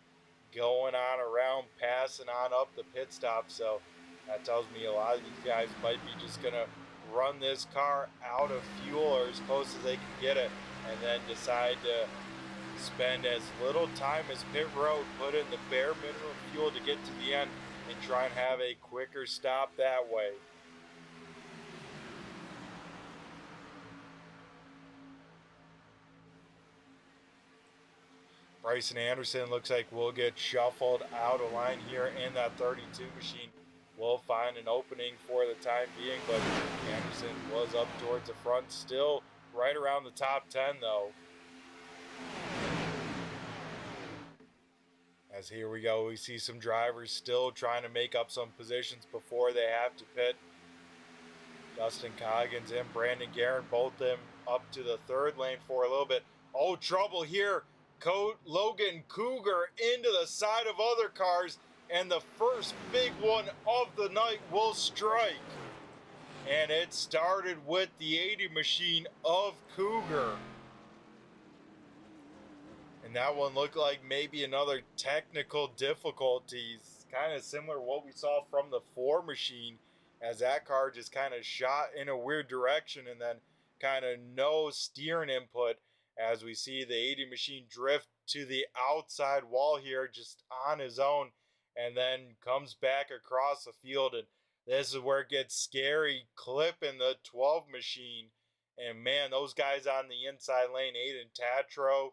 going on around, passing on up the pit stop. So that tells me a lot of these guys might be just going to run this car out of fuel, or as close as they can get it, and then decide to spend as little time as pit road, put in the bare minimum fuel to get to the end, and try and have a quicker stop that way. Bryson Anderson looks like we'll get shuffled out of line here in that 32 machine. We'll find an opening for the time being, but Anderson was up towards the front, still right around the top 10 though. As here we go, we see some drivers still trying to make up some positions before they have to pit. Dustin Coggins and Brandon Guerin, both them up to the 3rd lane for a little bit. Oh, trouble here. Logan Cougar into the side of other cars, and the first big one of the night will strike. And it started with the 80 machine of Cougar. And that one looked like maybe another technical difficulties, kind of similar to what we saw from the 4 machine, as that car just kind of shot in a weird direction and then kind of no steering input, as we see the 80 machine drift to the outside wall here just on his own, and then comes back across the field. And this is where it gets scary, clipping the 12 machine. And man, those guys on the inside lane, Aiden Tatro,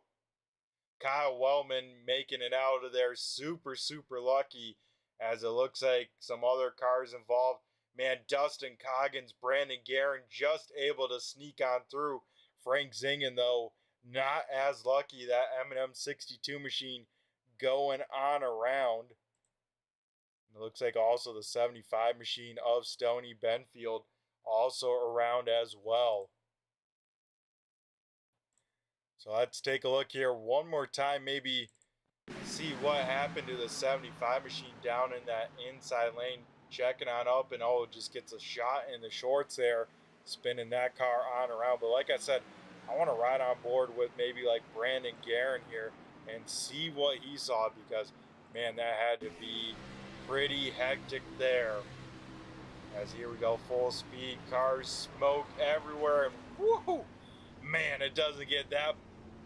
Kyle Wellman, making it out of there super lucky, as it looks like some other cars involved. Man, Dustin Coggins, Brandon Guerin just able to sneak on through. Frank Zingen, though, not as lucky. That M&M 62 machine going on around. It looks like also the 75 machine of Stoney Benfield also around as well. So let's take a look here one more time, maybe see what happened to the 75 machine down in that inside lane, checking on up, and just gets a shot in the shorts there, spinning that car on around. But like I said, I want to ride on board with maybe like Brandon Guerin here and see what he saw, because man, that had to be pretty hectic there. As here we go, full speed, cars, smoke everywhere, and woohoo, man, it doesn't get that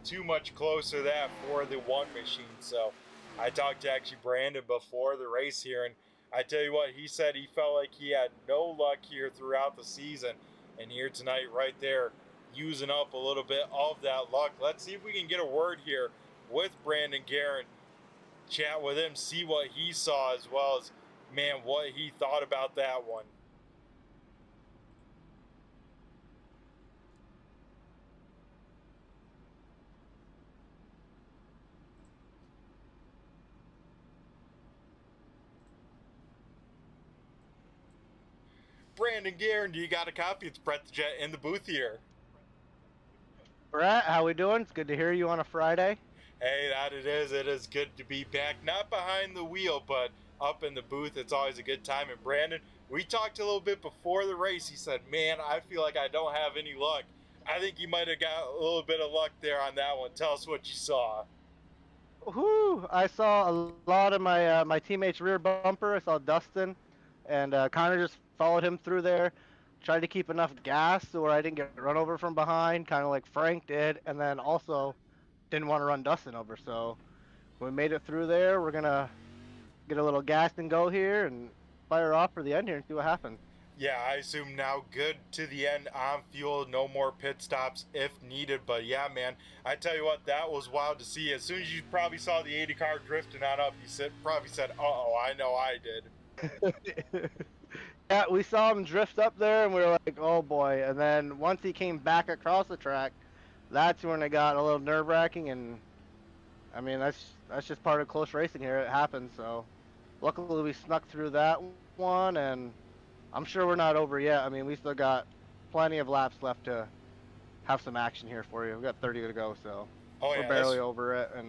too much closer to that for the 1 machine. So I talked to actually Brandon before the race here, and I tell you what, he said he felt like he had no luck here throughout the season, and here tonight right there, using up a little bit of that luck. Let's see if we can get a word here with Brandon Guerin, chat with him, see what he saw as well as, man, what he thought about that one. Brandon Guerin, do you got a copy? It's Brett the Jet in the booth here. Brett, how we doing? It's good to hear you on a Friday. Hey, that it is. It is good to be back, not behind the wheel, but up in the booth. It's always a good time. And Brandon, we talked a little bit before the race. He said, man, I feel like I don't have any luck. I think you might have got a little bit of luck there on that one. Tell us what you saw. Whew, I saw a lot of my my teammates' rear bumper. I saw Dustin, and kind of just followed him through there. Tried to keep enough gas so where I didn't get run over from behind, kind of like Frank did, and then also didn't want to run Dustin over. So we made it through there. We're gonna get a little gas and go here and fire off for the end here and see what happens. Yeah, I assume now good to the end on fuel, no more pit stops if needed. But yeah, man, I tell you what, that was wild to see. As soon as you probably saw the 80 car drifting on up, you probably said, uh-oh, I know I did. Yeah, we saw him drift up there and we were like, oh boy. And then once he came back across the track, that's when it got a little nerve-wracking. And I mean, that's just part of close racing here. It happens. So luckily we snuck through that one, and I'm sure we're not over yet. I mean, we still got plenty of laps left to have some action here for you. We got 30 to go, so we're barely over it, and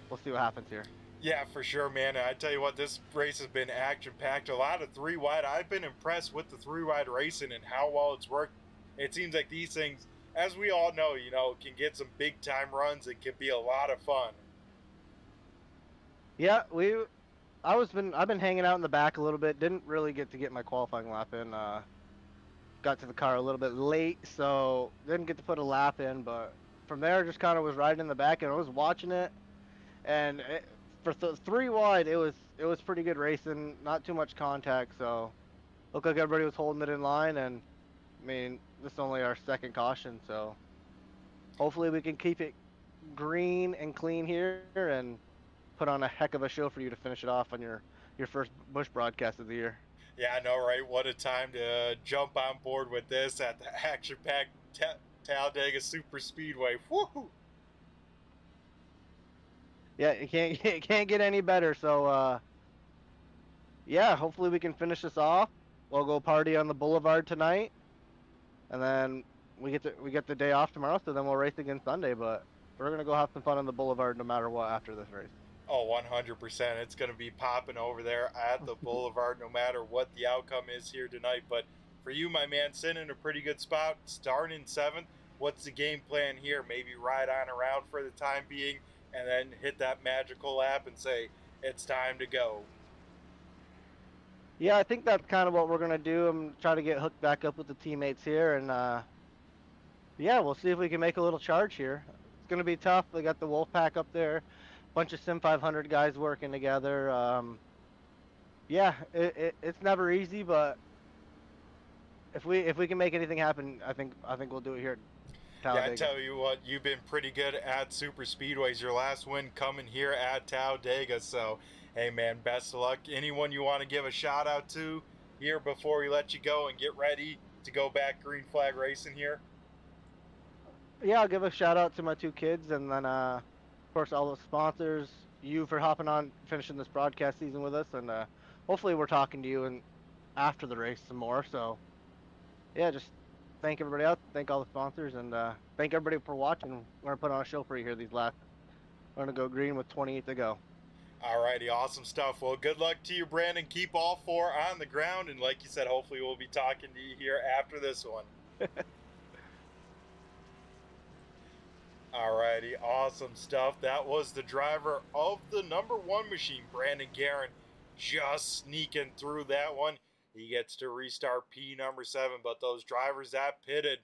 we'll see what happens here. Yeah, for sure, man. I tell you what, this race has been action-packed. A lot of three-wide. I've been impressed with the three-wide racing and how well it's worked. It seems like these things, as we all know, can get some big-time runs. It can be a lot of fun. Yeah, I've been hanging out in the back a little bit. Didn't really get my qualifying lap in. Got to the car a little bit late, so didn't get to put a lap in. But from there, just kind of was riding in the back, and I was watching it. And for three wide, it was pretty good racing. Not too much contact, so looked like everybody was holding it in line. And I mean, this is only our second caution, so hopefully we can keep it green and clean here and put on a heck of a show for you to finish it off on your first Busch broadcast of the year. Yeah, I know, right? What a time to jump on board with this at the action-packed Talladega SuperSpeedway. Woo! Yeah, it can't get any better. So, yeah, hopefully we can finish this off. We'll go party on the Boulevard tonight, and then we get the day off tomorrow. So then we'll race again Sunday. But we're gonna go have some fun on the Boulevard no matter what after this race. Oh, 100%. It's going to be popping over there at the Boulevard no matter what the outcome is here tonight. But for you, my man, sitting in a pretty good spot, starting in 7th, what's the game plan here? Maybe ride on around for the time being and then hit that magical lap and say, it's time to go. Yeah, I think that's kind of what we're going to do. I'm trying to get hooked back up with the teammates here. And, yeah, we'll see if we can make a little charge here. It's going to be tough. They got the Wolfpack up there. Bunch of Sim 500 guys working together. Yeah, it's never easy, but if we can make anything happen, I think we'll do it here at Talladega. Yeah, I tell you what, you've been pretty good at SuperSpeedways. Your last win coming here at Talladega. So, hey man, best of luck. Anyone you want to give a shout out to here before we let you go and get ready to go back green flag racing here? Yeah, I'll give a shout out to my two kids, and then of course, all the sponsors, you for hopping on, finishing this broadcast season with us, and hopefully we're talking to you after the race some more. So, yeah, just thank everybody out, thank all the sponsors, and thank everybody for watching. We're going to put on a show for you here these last. We're going to go green with 28 to go. Alrighty, awesome stuff. Well, good luck to you, Brandon. Keep all four on the ground, and like you said, hopefully we'll be talking to you here after this one. Alrighty, awesome stuff. That was the driver of the number 1 machine, Brandon Guerin, just sneaking through that one. He gets to restart P number 7, but those drivers that pitted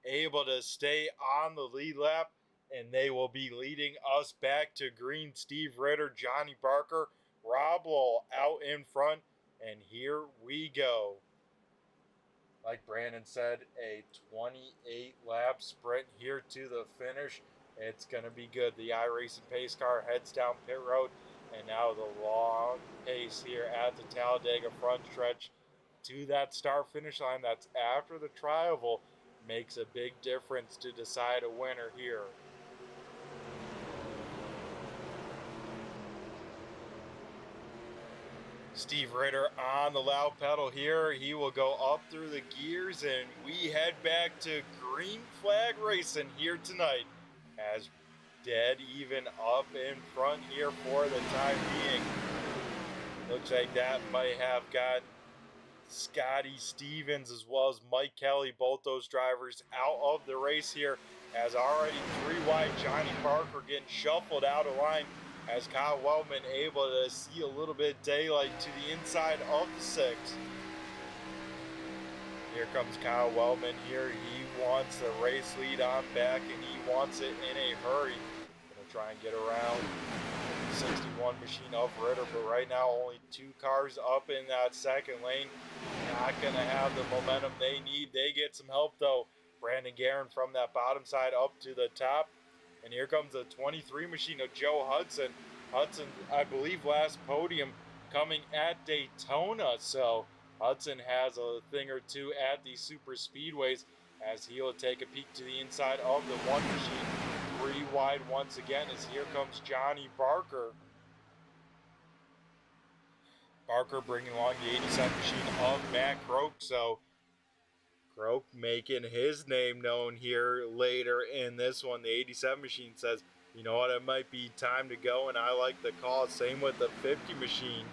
able to stay on the lead lap, and they will be leading us back to green. Steve Ritter, Johnny Barker, Rob Lowell out in front, and here we go. like Brandon said, a 28 lap sprint here to the finish. It's going to be good. The iRacing pace car heads down pit road, and now the long pace here at the Talladega front stretch to that start finish line that's after the tri-oval makes a big difference to decide a winner here. Steve Ritter on the loud pedal here. He will go up through the gears, and we head back to green flag racing here tonight as dead even up in front here for the time being. Looks like that might have got Scotty Stevens as well as Mike Kelly, both those drivers, out of the race here, as already 3 wide Johnny Parker getting shuffled out of line as Kyle Wellman able to see a little bit of daylight to the inside of the 6. Here comes Kyle Wellman here. He wants the race lead on back, and he wants it in a hurry. Gonna try and get around 61 machine of Ritter, but right now only 2 cars up in that second lane. Not gonna have the momentum they need. They get some help though. Brandon Guerin from that bottom side up to the top. And here comes the 23 machine of Joe Hudson. Hudson, I believe, last podium coming at Daytona. So Hudson has a thing or two at the super speedways as he'll take a peek to the inside of the 1 machine. 3 wide once again as here comes Johnny Barker. Barker bringing along the 87 machine of Matt Croak. So Croak making his name known here later in this one. The 87 machine says, you know what, it might be time to go, and I like the call. Same with the 50 machine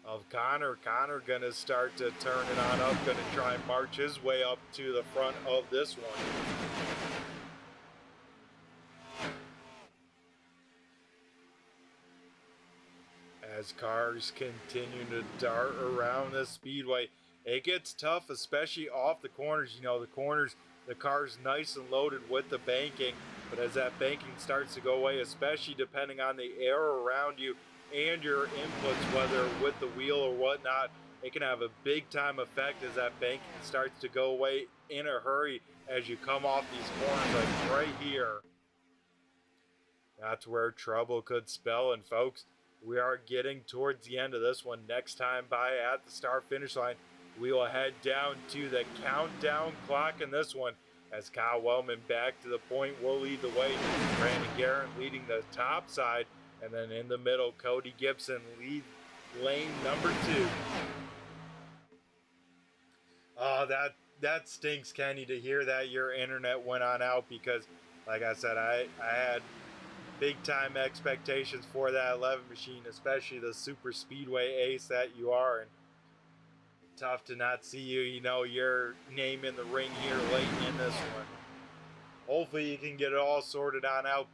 of Connor. Connor gonna start to turn it on up, gonna try and march his way up to the front of this one. As cars continue to dart around this speedway, it gets tough, especially off the corners. You know, the corners, the car's nice and loaded with the banking, but as that banking starts to go away, especially depending on the air around you and your inputs, whether with the wheel or whatnot, it can have a big time effect as that banking starts to go away in a hurry as you come off these corners, like right here. That's where trouble could spell, and folks, we are getting towards the end of this one. Next time by at the start finish line, we will head down to the countdown clock in this one as Kyle Wellman back to the point will lead the way. Brandon Guerin leading the top side, and then in the middle, Cody Gibson lead lane number 2. Oh, that stinks, Kenny, to hear that your internet went on out, because like I said, I had big time expectations for that 11 machine, especially the super speedway ace that you are, and tough to not see you know, your name in the ring here late in this one. Hopefully you can get it all sorted on out,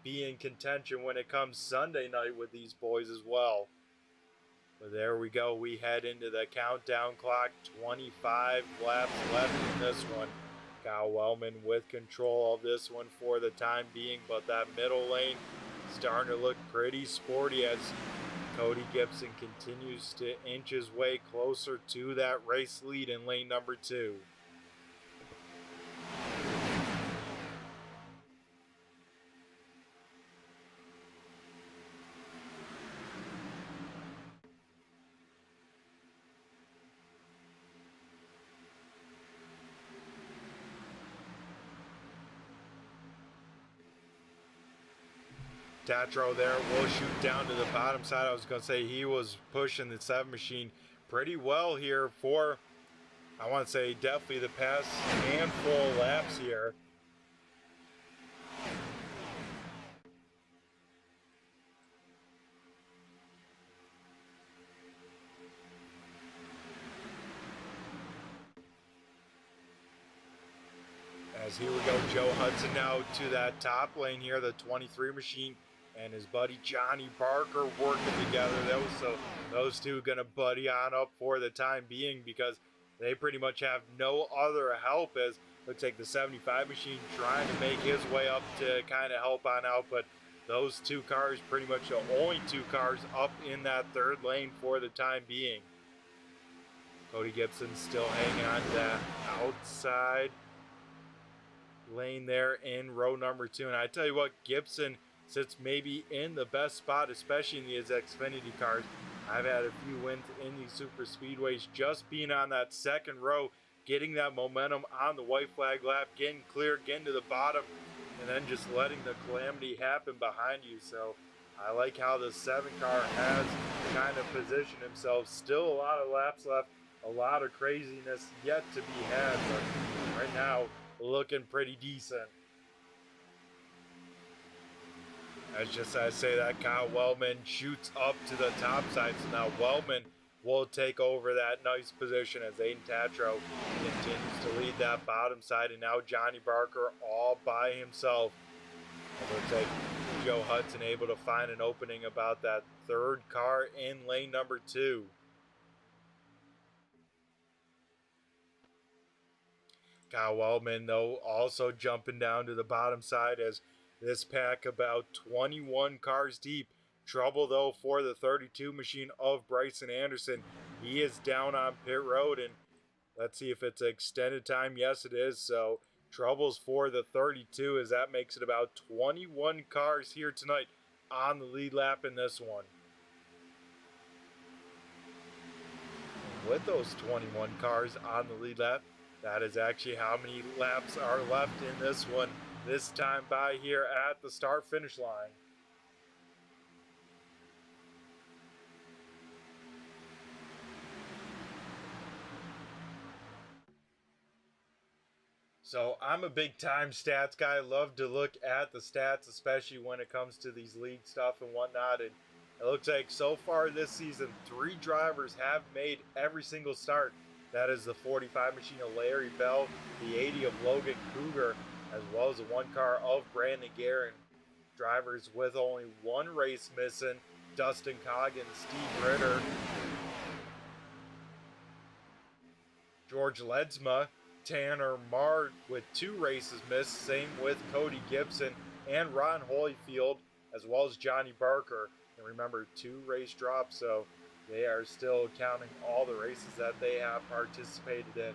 be in contention when it comes Sunday night with these boys as well. But there we go, we head into the countdown clock. 25 laps left in this one. Kyle Wellman with control of this one for the time being, but that middle lane starting to look pretty sporty as Cody Gibson continues to inch his way closer to that race lead in lane number 2. Tatro there will shoot down to the bottom side. I was going to say he was pushing the 7 machine pretty well here for, I want to say, definitely the past handful of laps here. As here we go, Joe Hudson now to that top lane here, the 23 machine, and his buddy Johnny Barker working together. Those two gonna buddy on up for the time being, because they pretty much have no other help, as looks like the 75 machine trying to make his way up to kind of help on out, but those 2 cars pretty much the only 2 cars up in that 3rd lane for the time being. Cody Gibson still hanging on to that outside lane there in row number 2. And I tell you what, Gibson sits maybe in the best spot, especially in these Xfinity cars. I've had a few wins in these super speedways just being on that second row, getting that momentum on the white flag lap, getting clear, getting to the bottom, and then just letting the calamity happen behind you. So I like how the 7 car has kind of positioned himself. Still a lot of laps left, a lot of craziness yet to be had, but right now looking pretty decent. As just I say that, Kyle Wellman shoots up to the top side, so now Wellman will take over that nice position as Aiden Tatro continues to lead that bottom side, and now Johnny Barker all by himself. It looks like Joe Hudson able to find an opening about that 3rd car in lane number 2. Kyle Wellman, though, also jumping down to the bottom side as this pack about 21 cars deep. Trouble, though, for the 32 machine of Bryson Anderson. He is down on pit road, and let's see if it's extended time. Yes, it is. So troubles for the 32 as that makes it about 21 cars here tonight on the lead lap in this one. And with those 21 cars on the lead lap, that is actually how many laps are left in this one this time by here at the start-finish line. So I'm a big time stats guy. I love to look at the stats, especially when it comes to these league stuff and whatnot. And it looks like so far this season, 3 drivers have made every single start. That is the 45 machine of Larry Bell, the 80 of Logan Cougar, as well as the 1 car of Brandon Guerin. Drivers with only 1 race missing, Dustin Coggins, Steve Ritter, George Ledsma, Tanner Marr with 2 races missed, same with Cody Gibson and Ron Holyfield, as well as Johnny Barker. And remember, 2 race drops, so they are still counting all the races that they have participated in.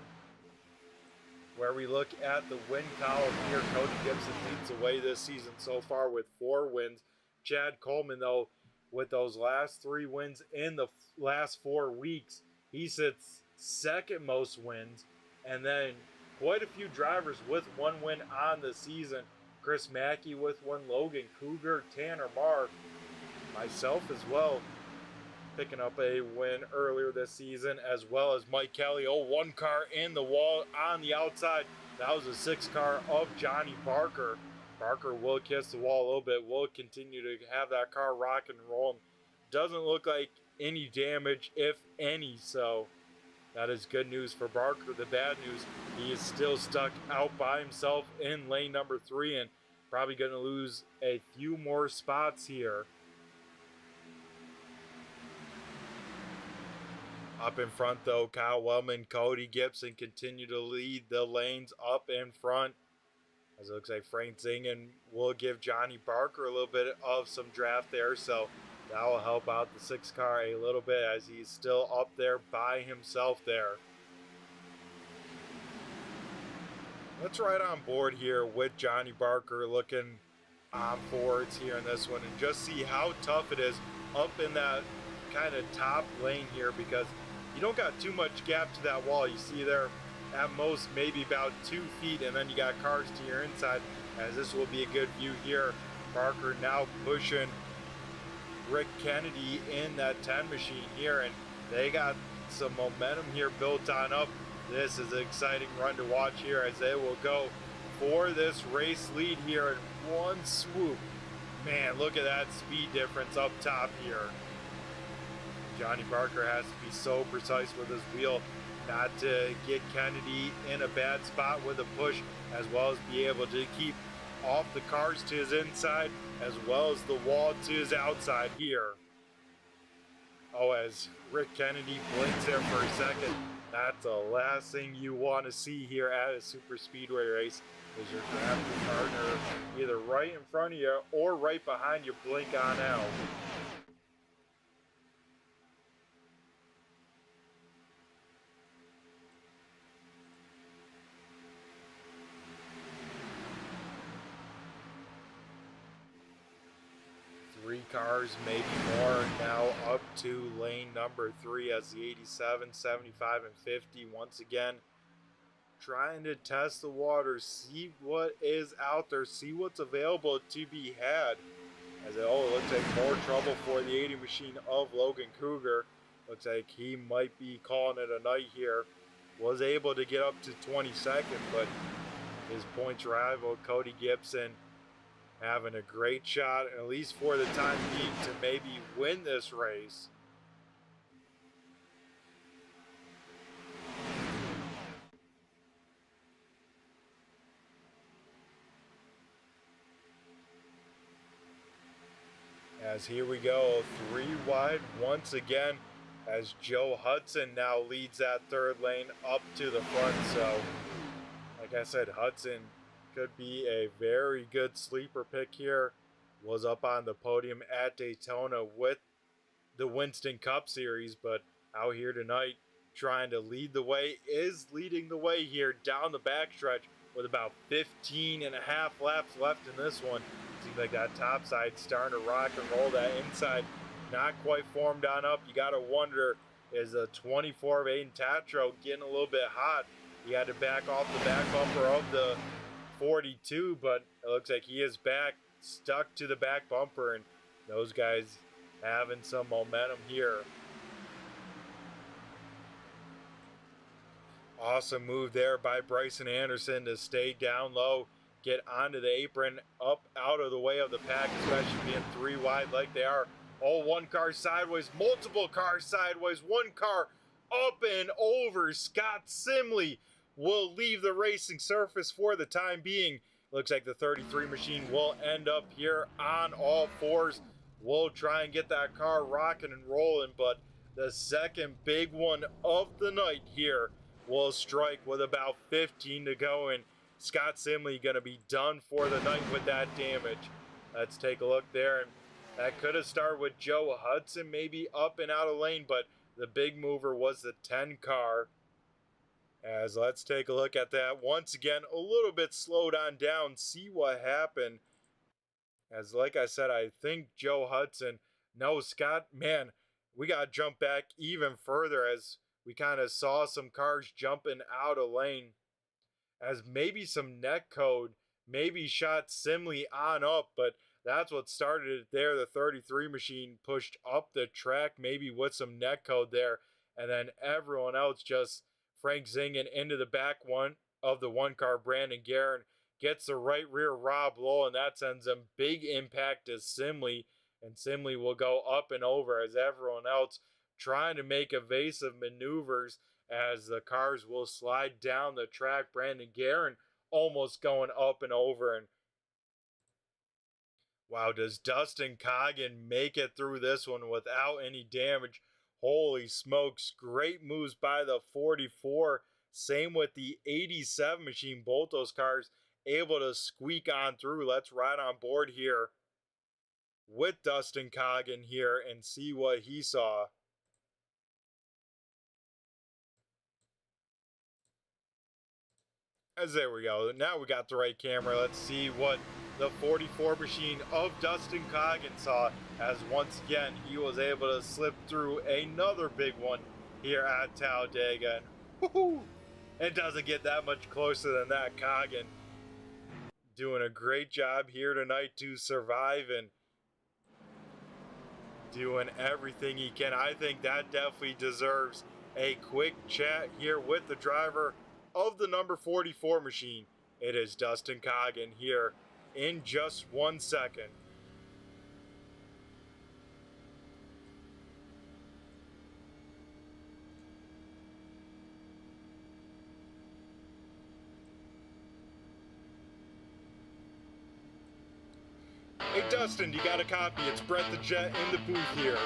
Where we look at the win column here, Cody Gibson leads the way this season so far with 4 wins. Chad Coleman, though, with those last 3 wins in the last 4 weeks, he sits second most wins. And then quite a few drivers with 1 win on the season. Chris Mackey with 1, Logan Cougar, Tanner Marr, myself as well, picking up a win earlier this season, as well as Mike Kelly. 1 car in the wall on the outside. That was a 6 car of Johnny Barker. Barker will kiss the wall a little bit, will continue to have that car rock and roll. Doesn't look like any damage, if any, so that is good news for Barker. The bad news, he is still stuck out by himself in lane number 3 and probably going to lose a few more spots here. Up in front, though, Kyle Wellman, Cody Gibson continue to lead the lanes up in front. As it looks like Frank Zingen will give Johnny Barker a little bit of some draft there, so that will help out the 6 car a little bit as he's still up there by himself there. Let's ride on board here with Johnny Barker looking on forwards here in this one and just see how tough it is up in that kind of top lane here, because you don't got too much gap to that wall. You see there at most maybe about 2 feet, and then you got cars to your inside, as this will be a good view here. Barker now pushing Rick Kennedy in that 10 machine here, and they got some momentum here built on up. This is an exciting run to watch here as they will go for this race lead here in one swoop. Man, look at that speed difference up top here. Johnny Barker has to be so precise with his wheel not to get Kennedy in a bad spot with a push, as well as be able to keep off the cars to his inside as well as the wall to his outside here. Oh, as Rick Kennedy blinks there for a second, that's the last thing you want to see here at a super speedway race, is your drafting partner either right in front of you or right behind you blink on out. cars, maybe more, now up to lane number 3 as the 87, 75, and 50 once again trying to test the waters, see what is out there, see what's available to be had. As it looks like more trouble for the 80 machine of Logan Cougar. Looks like he might be calling it a night here. Was able to get up to 22nd, but his points rival Cody Gibson having a great shot, at least for the time being, to maybe win this race. As here we go, 3 wide once again, as Joe Hudson now leads that third lane up to the front. So, like I said, Hudson could be a very good sleeper pick here. Was up on the podium at Daytona with the Winston Cup Series, but out here tonight trying to lead the way, is leading the way here down the backstretch with about 15 and a half laps left in this one. Seems like that top side starting to rock and roll. That inside not quite formed on up. You got to wonder, is a 24 of Aiden Tatro getting a little bit hot? He had to back off the back bumper of the 42, but it looks like he is back, stuck to the back bumper, and those guys having some momentum here. Awesome move there by Bryson Anderson to stay down low, get onto the apron, up out of the way of the pack, especially being 3 wide like they are. Oh, one car sideways, multiple cars sideways, one car up and over. Scott Simley will leave the racing surface for the time being. Looks like the 33 machine will end up here on all fours. We'll try and get that car rocking and rolling, but the second big one of the night here will strike with about 15 to go, and Scott Simley going to be done for the night with that damage. Let's take a look there, and that could have started with Joe Hudson maybe up and out of lane, but the big mover was the 10 car. As let's take a look at that once again, a little bit slowed on down, see what happened. As like I said, I think Joe Hudson, no, Scott, man, we got to jump back even further as we kind of saw some cars jumping out of lane. As maybe some net code, maybe shot Simley on up, but that's what started it there. The 33 machine pushed up the track, maybe with some net code there, and then everyone else just Frank zinging into the back one of the one car. Brandon Guerin gets the right rear Rob Lowe, and that sends them big impact to Simley, and Simley will go up and over as everyone else trying to make evasive maneuvers as the cars will slide down the track. Brandon Guerin almost going up and over, and wow, does Dustin Coggin make it through this one without any damage? Holy smokes, great moves by the 44. Same with the 87 machine. Both those cars able to squeak on through. Let's ride on board here with Dustin Coggin here and see what he saw. As there we go. Now we got the right camera. Let's see what the 44 machine of Dustin Coggin saw, as once again he was able to slip through another big one here at Talladega. And it doesn't get that much closer than that. Coggin doing a great job here tonight to survive and doing everything he can. I think that definitely deserves a quick chat here with the driver of the number 44 machine. It is Dustin Coggin here in just 1 second. Hey Dustin, you got a copy? It's Brett the Jet in the booth here.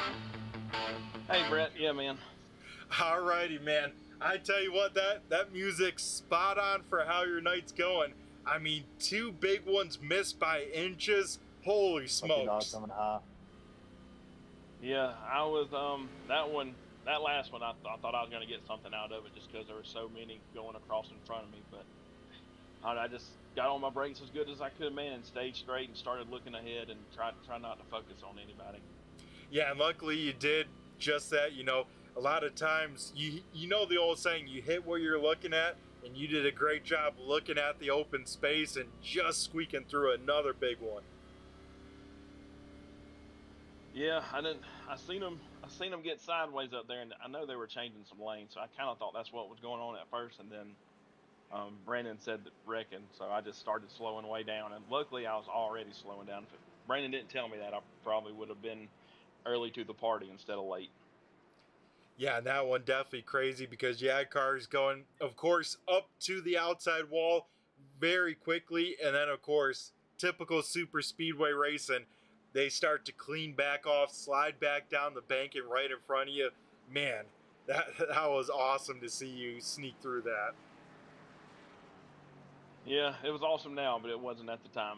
Hey Brett, yeah man. Alrighty man, I tell you what, that music's spot on for how your night's going. I mean, 2 big ones missed by inches. Holy smokes. Yeah, I was, that last one, I thought I was going to get something out of it just because there were so many going across in front of me. But I just got on my brakes as good as I could, man, and stayed straight and started looking ahead and try not to focus on anybody. Yeah, and luckily you did just that. You know, a lot of times you know the old saying, you hit where you're looking at, and you did a great job looking at the open space and just squeaking through another big one. Yeah, I seen them get sideways up there, and I know they were changing some lanes, so I kind of thought that's what was going on at first, and then Brandon said wrecking, so I just started slowing way down, and luckily I was already slowing down. If Brandon didn't tell me that, I probably would have been early to the party instead of late. Yeah, and that one definitely crazy because you had cars going, of course, up to the outside wall very quickly, and then, of course, typical super speedway racing, they start to clean back off, slide back down the bank and right in front of you. Man, that was awesome to see you sneak through that. Yeah, it was awesome now, but it wasn't at the time.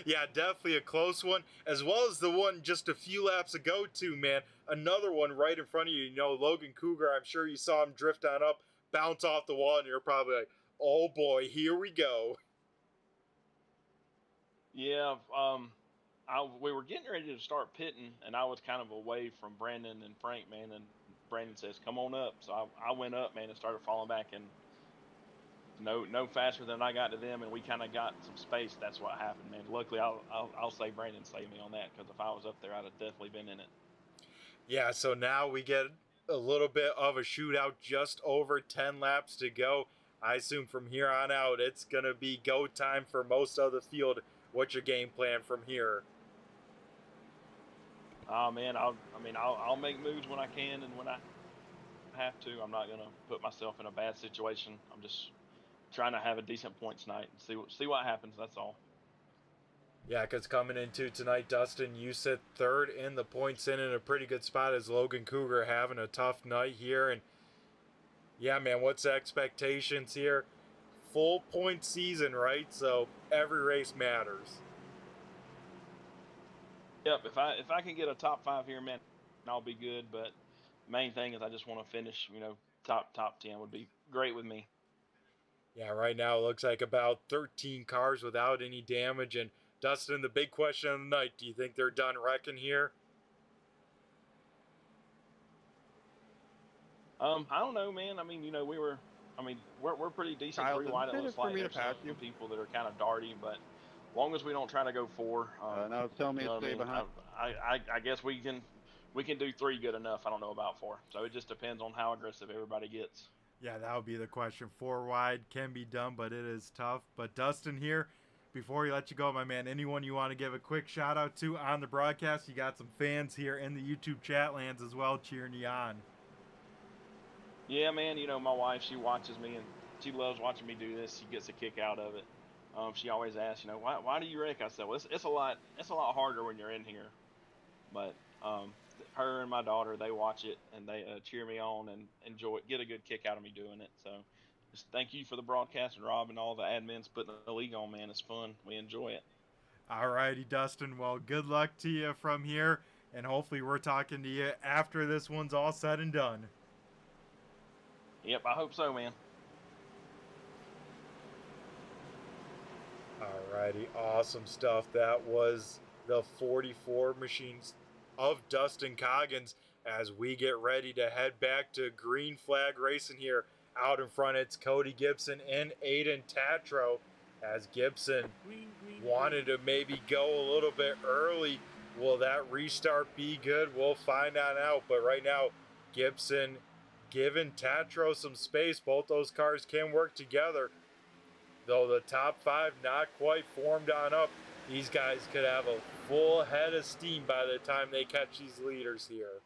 Yeah, definitely a close one, as well as the one just a few laps ago too, man. Another one right in front of you. You know, Logan Cougar, I'm sure you saw him drift on up, bounce off the wall, and you're probably like, oh boy, here we go. Yeah, we were getting ready to start pitting, and I was kind of away from Brandon and Frank, man, and Brandon says, come on up. So I went up, man, and started falling back, and no faster than I got to them, and we kind of got some space. That's what happened, man. Luckily, I'll say Brandon saved me on that, because if I was up there, I'd have definitely been in it. Yeah, so now we get a little bit of a shootout, just over 10 laps to go. I assume from here on out, it's going to be go time for most of the field. What's your game plan from here? Oh, man, I'll make moves when I can and when I have to. I'm not going to put myself in a bad situation. I'm just trying to have a decent points night and see what happens. That's all. Yeah, because coming into tonight, Dustin, you sit third in the points in a pretty good spot as Logan Cougar having a tough night here. And yeah, man, what's the expectations here? Full point season, right? So every race matters. Yep, if I can get a top 5 here, man, I'll be good. But main thing is I just want to finish, top 10 would be great with me. Yeah, right now it looks like about 13 cars without any damage. And Dustin, the big question of the night, do you think they're done wrecking here? I don't know, man. I mean, we're pretty decent 3 wide. It looks like there's some people that are kind of darty, but as long as we don't try to go 4, no, tell me to stay behind. I guess we can do 3 good enough. I don't know about 4. So it just depends on how aggressive everybody gets. Yeah, that would be the question. 4 wide can be done, but it is tough. But Dustin here, before we let you go, my man, anyone you want to give a quick shout out to on the broadcast? You got some fans here in the YouTube chat lands as well cheering you on. Yeah, man, my wife, she watches me and she loves watching me do this. She gets a kick out of it. She always asks, why do you wreck? I said, well, it's a lot harder when you're in here. But her and my daughter, they watch it and they cheer me on and enjoy it, get a good kick out of me doing it. So just thank you for the broadcast and Rob and all the admins putting the league on, man. It's fun. We enjoy it. All righty, Dustin. Well, good luck to you from here, and hopefully we're talking to you after this one's all said and done. Yep, I hope so, man. Alrighty, awesome stuff. That was the 44 machines of Dustin Coggins as we get ready to head back to Green Flag Racing here. Out in front, it's Cody Gibson and Aiden Tatro as Gibson wanted to maybe go a little bit early. Will that restart be good? We'll find out. But right now, Gibson giving Tatro some space. Both those cars can work together. Though the top 5 not quite formed on up, these guys could have a full head of steam by the time they catch these leaders here.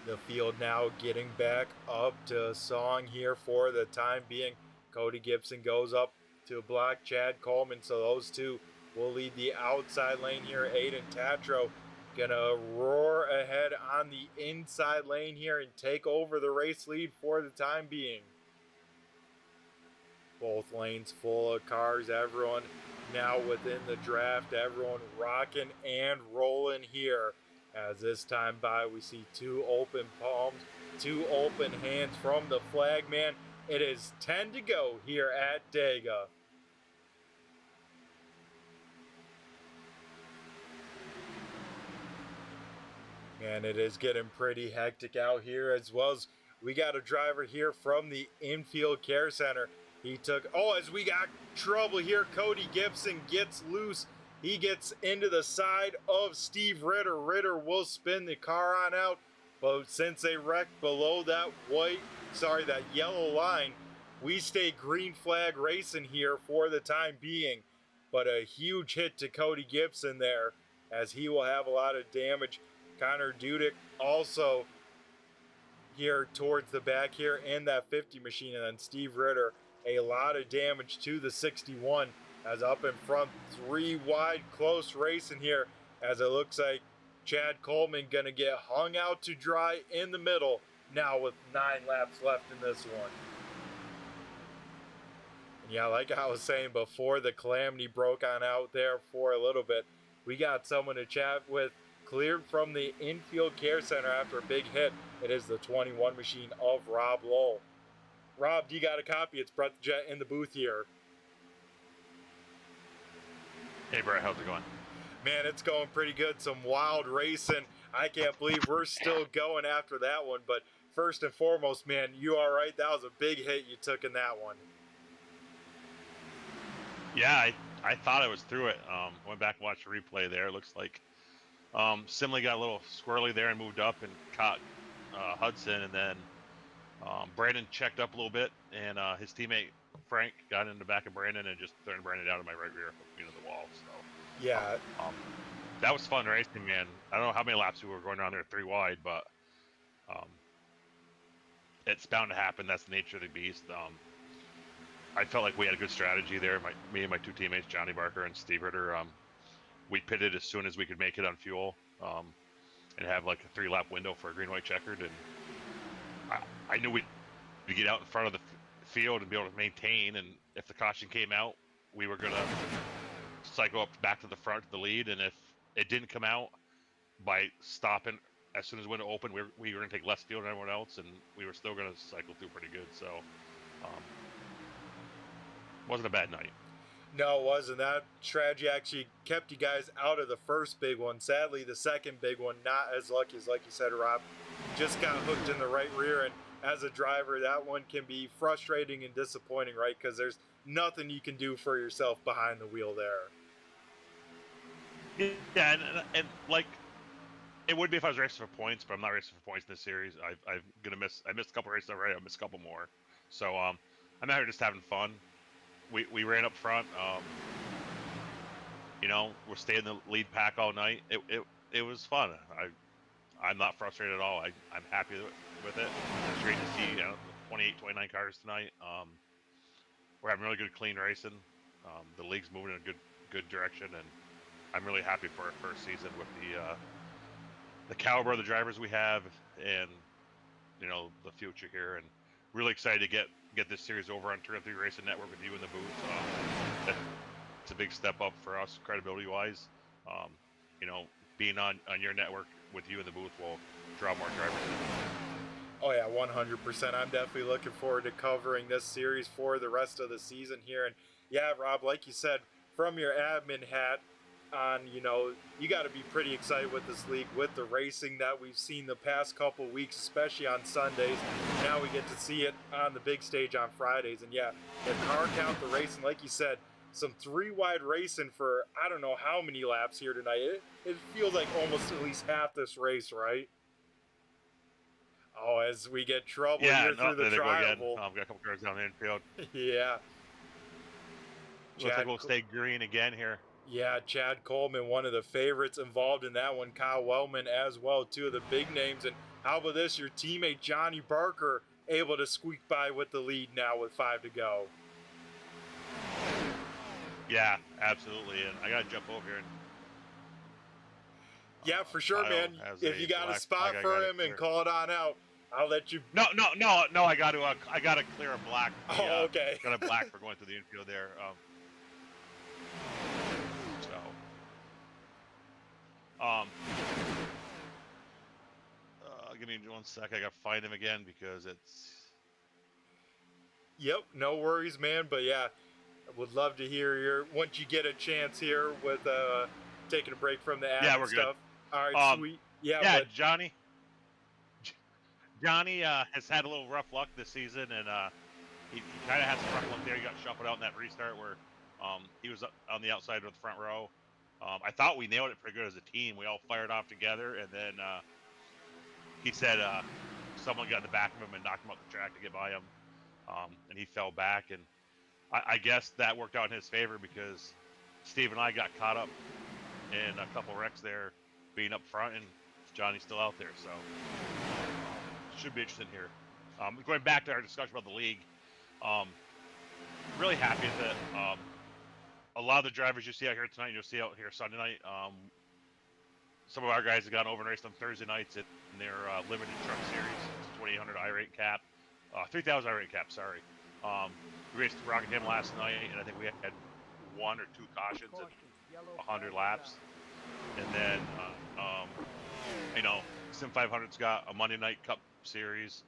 The field now getting back up to a song here for the time being. Cody Gibson goes up to block Chad Coleman, so those two will lead the outside lane here. Aiden Tatro gonna roar ahead on the inside lane here and take over the race lead for the time being. Both lanes full of cars, everyone now within the draft, everyone rocking and rolling here As this time by, we see 2 open palms, 2 open hands from the flag man. It is 10 to go here at Dega. And it is getting pretty hectic out here, as well as we got a driver here from the infield care center. He took, as we got trouble here, Cody Gibson gets loose. He gets into the side of Steve Ritter. Ritter will spin the car on out, but since they wrecked below that yellow line, we stay green flag racing here for the time being. But a huge hit to Cody Gibson there, as he will have a lot of damage. Connor Dudek also here towards the back here in that 50 machine, and then Steve Ritter, a lot of damage to the 61, as up in front, 3 wide, close racing here, as it looks like Chad Coleman gonna get hung out to dry in the middle now with 9 laps left in this one. And yeah, like I was saying before, the calamity broke on out there for a little bit. We got someone to chat with, cleared from the infield care center after a big hit. It is the 21 machine of Rob Lowell. Rob, do you got a copy? It's Brett the Jet in the booth here. Hey, Brett, how's it going? Man, it's going pretty good. Some wild racing. I can't believe we're still going after that one. But first and foremost, man, you all right? That was a big hit you took in that one. Yeah, I thought I was through it. Went back and watched the replay there. It looks like Simley got a little squirrely there and moved up and caught Hudson, and then Brandon checked up a little bit, and his teammate Frank got in the back of Brandon and just turned Brandon out of my right rear, into the wall. So yeah, that was fun racing, man. I don't know how many laps we were going around there 3 wide, but it's bound to happen. That's the nature of the beast. I felt like we had a good strategy there. Me and my 2 teammates, Johnny Barker and Steve Ritter, we pitted as soon as we could make it on fuel, and have like a 3-lap window for a green-white checkered. And I knew we'd get out in front of the field and be able to maintain. And if the caution came out, we were gonna cycle up back to the front to the lead. And if it didn't come out, by stopping as soon as the window opened, we were gonna take less fuel than everyone else, and we were still gonna cycle through pretty good. So, wasn't a bad night. No, it wasn't. That strategy actually kept you guys out of the first big one. Sadly, the second big one, not as lucky as, like you said, Rob, just got hooked in the right rear. And as a driver, that one can be frustrating and disappointing, right? Because there's nothing you can do for yourself behind the wheel there. Yeah, and like, it would be if I was racing for points, but I'm not racing for points in this series. I missed a couple races already. I missed a couple more. So I'm out here just having fun. We ran up front. We're staying in the lead pack all night. It was fun. I'm not frustrated at all. I'm happy with it. It's great to see 28, 29 cars tonight. We're having really good, clean racing. The league's moving in a good direction, and I'm really happy for our first season with the caliber of the drivers we have, and the future here. And really excited to get this series over on Turn 3 Racing Network with you in the booth. It's a big step up for us credibility-wise. Being on your network with you in the booth will draw more drivers in. Oh yeah, 100%. I'm definitely looking forward to covering this series for the rest of the season here. And yeah, Rob, like you said, from your admin hat on, you got to be pretty excited with this league, with the racing that we've seen the past couple weeks, especially on Sundays. Now we get to see it on the big stage on Fridays. And yeah, the car count, the racing, like you said, some 3-wide racing for I don't know how many laps here tonight. It feels like almost at least half this race, right? Oh, as we get trouble here through the tri-oval. I've got a couple cars down the infield. Yeah. Looks like we'll stay green again here. Yeah, Chad Coleman, one of the favorites involved in that one. Kyle Wellman as well, 2 of the big names. And how about this? Your teammate Johnny Barker able to squeak by with the lead now with 5 to go. Yeah, absolutely. And I got to jump over here. And, yeah, for sure, man. If you got a spot for him and call it on out, I'll let you. No. I got to clear a black. Okay. Got a black for going through the infield there. Give me 1 sec. I gotta find him again because it's. Yep, no worries, man. But yeah, I would love to hear your once you get a chance here with taking a break from the admin Yeah, we're stuff. good. All right, sweet. Yeah, Yeah, but Johnny has had a little rough luck this season, and he kind of had some rough luck there. He got shuffled out in that restart where he was on the outside of the front row. I thought we nailed it pretty good as a team. We all fired off together, and then he said someone got in the back of him and knocked him off the track to get by him, and he fell back. And I guess that worked out in his favor because Steve and I got caught up in a couple wrecks there, being up front, and Johnny's still out there, so should be interesting here. Going back to our discussion about the league, really happy that a lot of the drivers you see out here tonight, you'll see out here Sunday night. Some of our guys have gone over and raced on Thursday nights in their limited truck series. It's 2,800 iRate cap, 3,000 iRate cap. Sorry. We raced Rockingham last night, and I think we had 1 or 2 cautions in 100 laps. And then, Sim 500's got a Monday night Cup series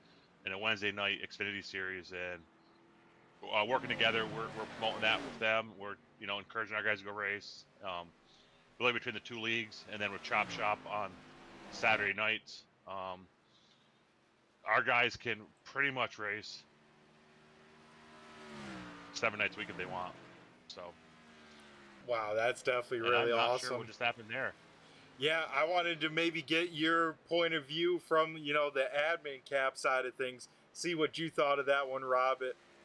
and a Wednesday night Xfinity series, and working together, we're promoting that with them. We're encouraging our guys to go race. Really between the 2 leagues, and then with Chop Shop on Saturday nights, our guys can pretty much race 7 nights a week if they want. So. Wow, that's definitely And really I'm not awesome. sure what just happened there. Yeah, I wanted to maybe get your point of view from, the admin cap side of things. See what you thought of that one, Rob.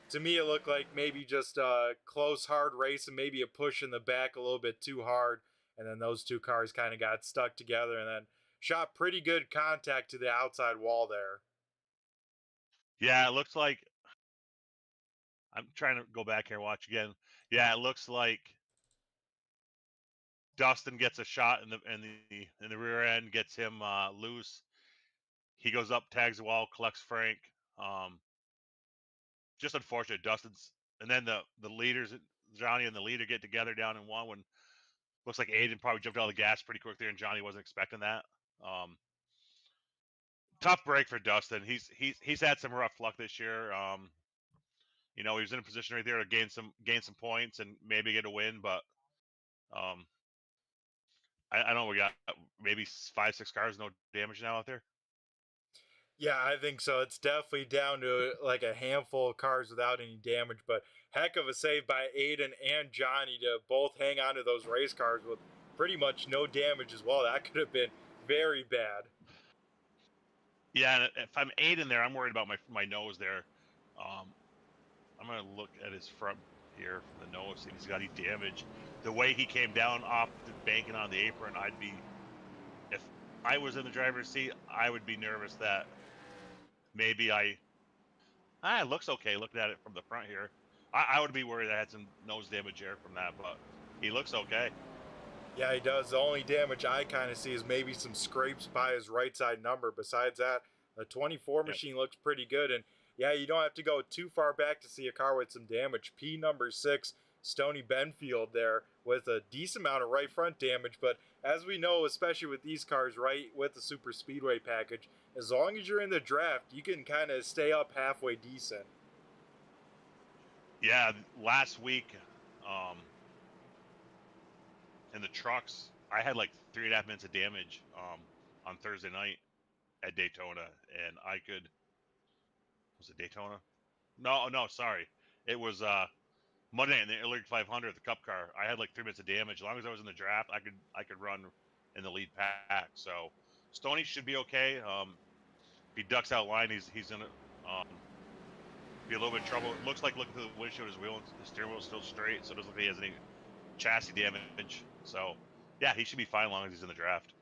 To me, it looked like maybe just a close, hard race and maybe a push in the back a little bit too hard. And then those 2 cars kind of got stuck together and then shot pretty good contact to the outside wall there. Yeah, it looks like. I'm trying to go back here and watch again. Yeah, it looks like Dustin gets a shot in the rear end, gets him loose. He goes up, tags the wall, collects Frank. Just unfortunate, Dustin's, and then the leaders, Johnny and the leader, get together down in one when looks like Aiden probably jumped out of the gas pretty quick there, and Johnny wasn't expecting that. Tough break for Dustin. He's had some rough luck this year. He was in a position right there to gain some points and maybe get a win, but I know we got maybe 5-6 cars, no damage now out there. Yeah, I think so. It's definitely down to like a handful of cars without any damage, but heck of a save by Aiden and Johnny to both hang on to those race cars with pretty much no damage as well. That could have been very bad. Yeah, and if I'm Aiden there, I'm worried about my nose there. I'm going to look at his front here from the nose, see if he's got any damage. The way he came down off the banking on the apron, if I was in the driver's seat, I would be nervous that maybe it looks okay looking at it from the front here. I would be worried I had some nose damage there from that, but he looks okay. Yeah, he does. The only damage I kind of see is maybe some scrapes by his right side number. Besides that, the 24 machine looks pretty good. And yeah, you don't have to go too far back to see a car with some damage. P number 6, Stony Benfield there with a decent amount of right front damage. But as we know, especially with these cars, right, with the SuperSpeedway package, as long as you're in the draft, you can kind of stay up halfway decent. Yeah, last week, in the trucks, I had like 3.5 minutes of damage on Thursday night at Daytona, and was it Daytona? No, sorry. It was Monday in the Illeague 500, the Cup car. I had like 3 minutes of damage. As long as I was in the draft, I could run in the lead pack. So Stoney should be okay. If he ducks out line, he's gonna be a little bit in trouble. It looks like looking through the windshield, his steering wheel is still straight, so it doesn't look like he has any chassis damage. So yeah, he should be fine as long as he's in the draft.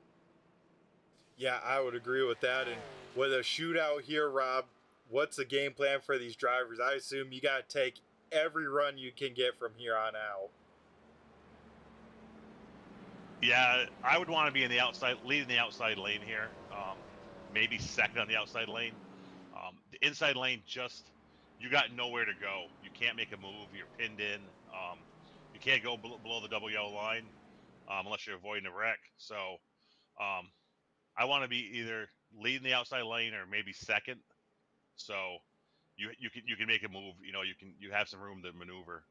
Yeah, I would agree with that. And with a shootout here, Rob, what's the game plan for these drivers? I assume you got to take every run you can get from here on out. Yeah, I would want to be in the outside, leading the outside lane here. Maybe second on the outside lane. The inside lane, you got nowhere to go. You can't make a move. You're pinned in. You can't go below the double yellow line unless you're avoiding a wreck. So I want to be either leading the outside lane or maybe second. So you can make a move. You have some room to maneuver.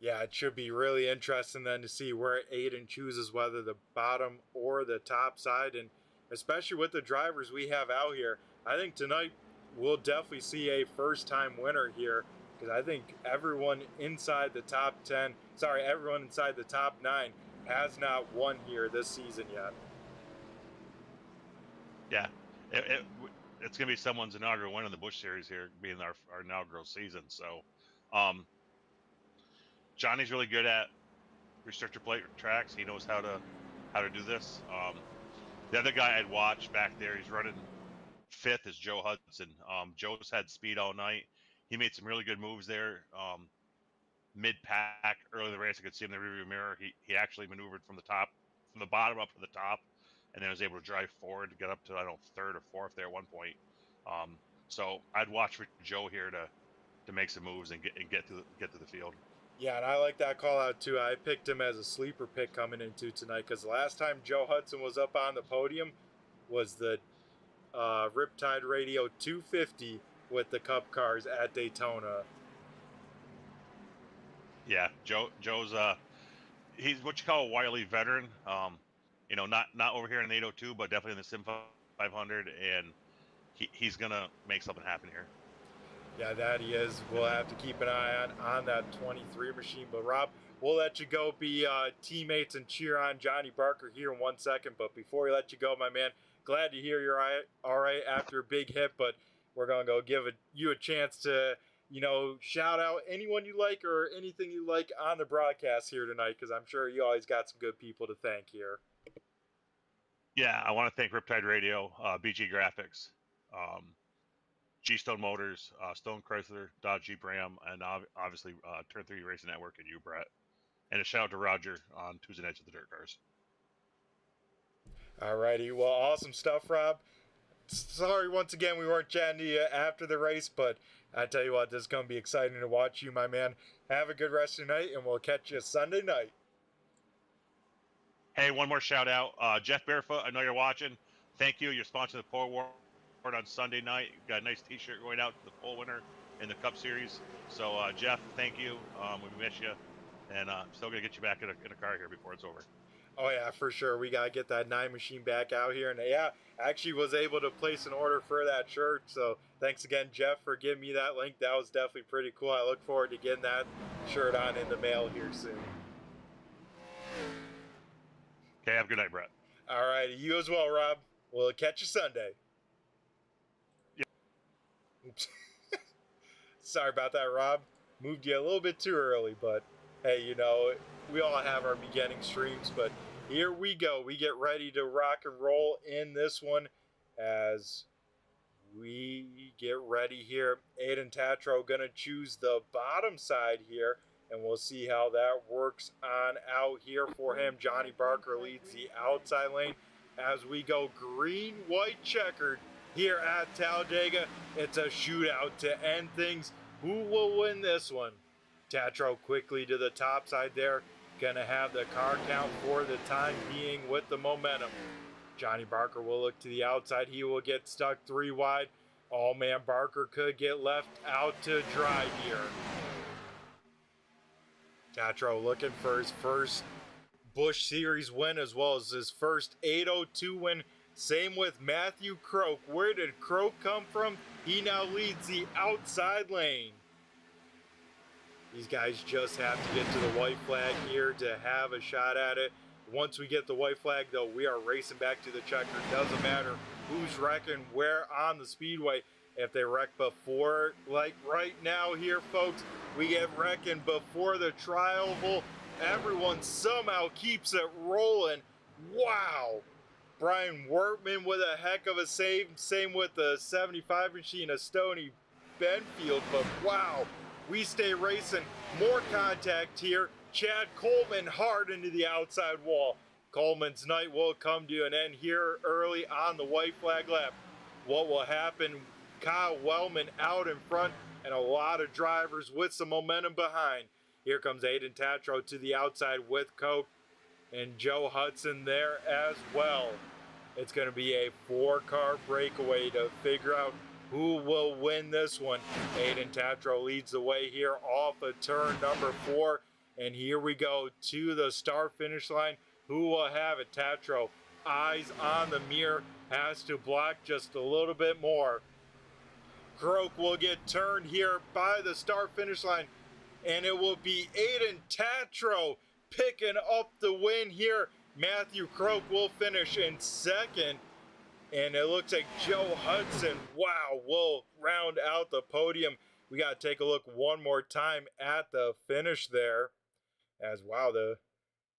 Yeah, it should be really interesting then to see where Aiden chooses, whether the bottom or the top side, and especially with the drivers we have out here. I think tonight we'll definitely see a first-time winner here, because I think everyone inside the top 10, everyone inside the top 9 has not won here this season yet. Yeah, it's going to be someone's inaugural win in the Busch Series here, being our inaugural season. So, Johnny's really good at restrictor plate tracks. He knows how to do this. The other guy I'd watch back there, he's running 5th, is Joe Hudson. Joe's had speed all night. He made some really good moves there. Mid-pack, early in the race, I could see him in the rearview mirror. He actually maneuvered from the bottom up to the top, and then was able to drive forward to get up to, 3rd or 4th there at one point. So I'd watch for Joe here to make some moves and get to the field. Yeah, and I like that call out too. I picked him as a sleeper pick coming into tonight, because the last time Joe Hudson was up on the podium was the Riptide Radio 250 with the Cup cars at Daytona. Yeah, Joe's he's what you call a wily veteran. Not over here in the 802, but definitely in the Sim 500, and he's gonna make something happen here. Yeah, that he is. We'll have to keep an eye on that 23 machine. But Rob, we'll let you go be teammates and cheer on Johnny Barker here in 1 second. But before we let you go, my man, glad to hear you're all right after a big hit. But we're going to go give you a chance to, shout out anyone you like or anything you like on the broadcast here tonight, because I'm sure you always got some good people to thank here. Yeah, I want to thank Riptide Radio, BG Graphix, GStone Motors, Stone Chrysler, Dodge Jeep Ram, and obviously Turn 3 Racing Network and you, Brett. And a shout out to Roger on Tuesday Nights of the Dirt Cars. Alrighty, well, awesome stuff, Rob. Sorry once again we weren't chatting to you after the race, but I tell you what, this is going to be exciting to watch you, my man. Have a good rest of your night, and we'll catch you Sunday night. Hey, one more shout out. Jeff Barefoot, I know you're watching. Thank you. You're sponsoring the Pole Award on Sunday night. You've got a nice t-shirt going out to the pole winner in the Cup Series. So, Jeff, thank you. We miss you. And I'm still going to get you back in a car here before it's over. Oh, yeah, for sure. We got to get that 9 machine back out here. And, yeah, actually was able to place an order for that shirt. So, thanks again, Jeff, for giving me that link. That was definitely pretty cool. I look forward to getting that shirt on in the mail here soon. Okay, have a good night, Brett. All right, you as well, Rob. We'll catch you Sunday. Oops. Sorry about that, Rob. Moved you a little bit too early, but hey, we all have our beginning streams, but here we go. We get ready to rock and roll in this one as we get ready here. Aiden Tatro gonna choose the bottom side here, and we'll see how that works on out here for him. Johnny Barker leads the outside lane as we go green, white, checkered here at Talladega. It's a shootout to end things. Who will win this one? Tatro quickly to the top side there. Gonna have the car count for the time being with the momentum. Johnny Barker will look to the outside. He will get stuck 3 wide. Oh man, Barker could get left out to dry here. Tatro looking for his first Busch Series win as well as his first 802 win. Same with Matthew Croak. Where did Croak come from? He now leads the outside lane. These guys just have to get to the white flag here to have a shot at it. Once we get the white flag, though, we are racing back to the checker. Doesn't matter who's wrecking where on the speedway. If they wreck before, like right now here, folks, we get wrecking before the tri-oval. Everyone somehow keeps it rolling. Wow. Brian Wortman with a heck of a save. Same with the 75 machine of Stoney Benfield. But wow, we stay racing. More contact here. Chad Coleman hard into the outside wall. Coleman's night will come to an end here early on the white flag lap. What will happen? Kyle Wellman out in front and a lot of drivers with some momentum behind. Here comes Aiden Tatro to the outside with Coke and Joe Hudson there as well. It's going to be a 4-car breakaway to figure out who will win this one. Aiden Tatro leads the way here off of turn number 4. And here we go to the start finish line. Who will have it? Tatro, eyes on the mirror, has to block just a little bit more. Croak will get turned here by the start finish line. And it will be Aiden Tatro picking up the win here. Matthew Croak will finish in second. And it looks like Joe Hudson, wow, will round out the podium. We got to take a look one more time at the finish there. As wow,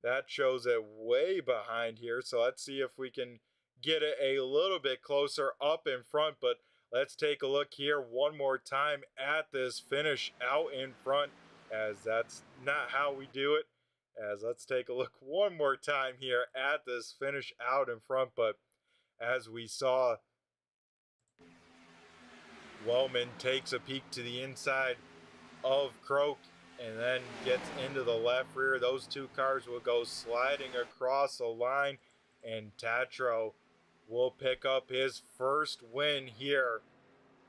that shows it way behind here. So let's see if we can get it a little bit closer up in front. But let's take a look here one more time at this finish out in front, as that's not how we do it. As let's take a look one more time here at this finish out in front. But as we saw, Wellman takes a peek to the inside of Croak and then gets into the left rear. Those two cars will go sliding across the line, and Tatro will pick up his first win here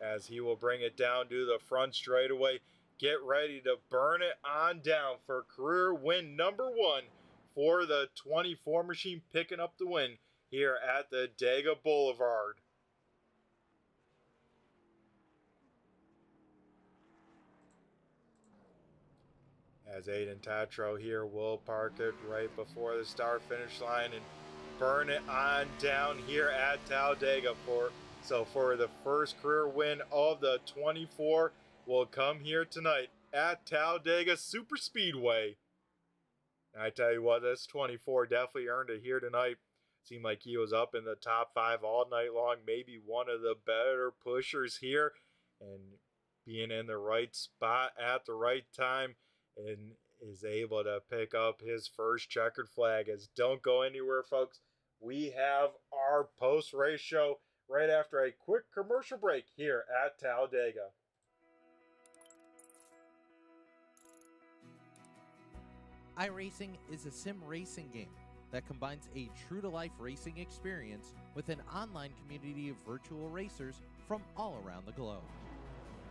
as he will bring it down to the front straightaway. Get ready to burn it on down for career win number 1 for the 24 machine, picking up the win here at the Dega Boulevard. As Aiden Tatro here will park it right before the start finish line and burn it on down here at Talladega for the first career win of the 24 will come here tonight at Talladega SuperSpeedway. And I tell you what, this 24 definitely earned it here tonight. Seemed like he was up in the top 5 all night long, maybe one of the better pushers here, and being in the right spot at the right time, and is able to pick up his first checkered flag. As don't go anywhere, folks. We have our post-race show right after a quick commercial break here at Talladega. iRacing is a sim racing game that combines a true-to-life racing experience with an online community of virtual racers from all around the globe.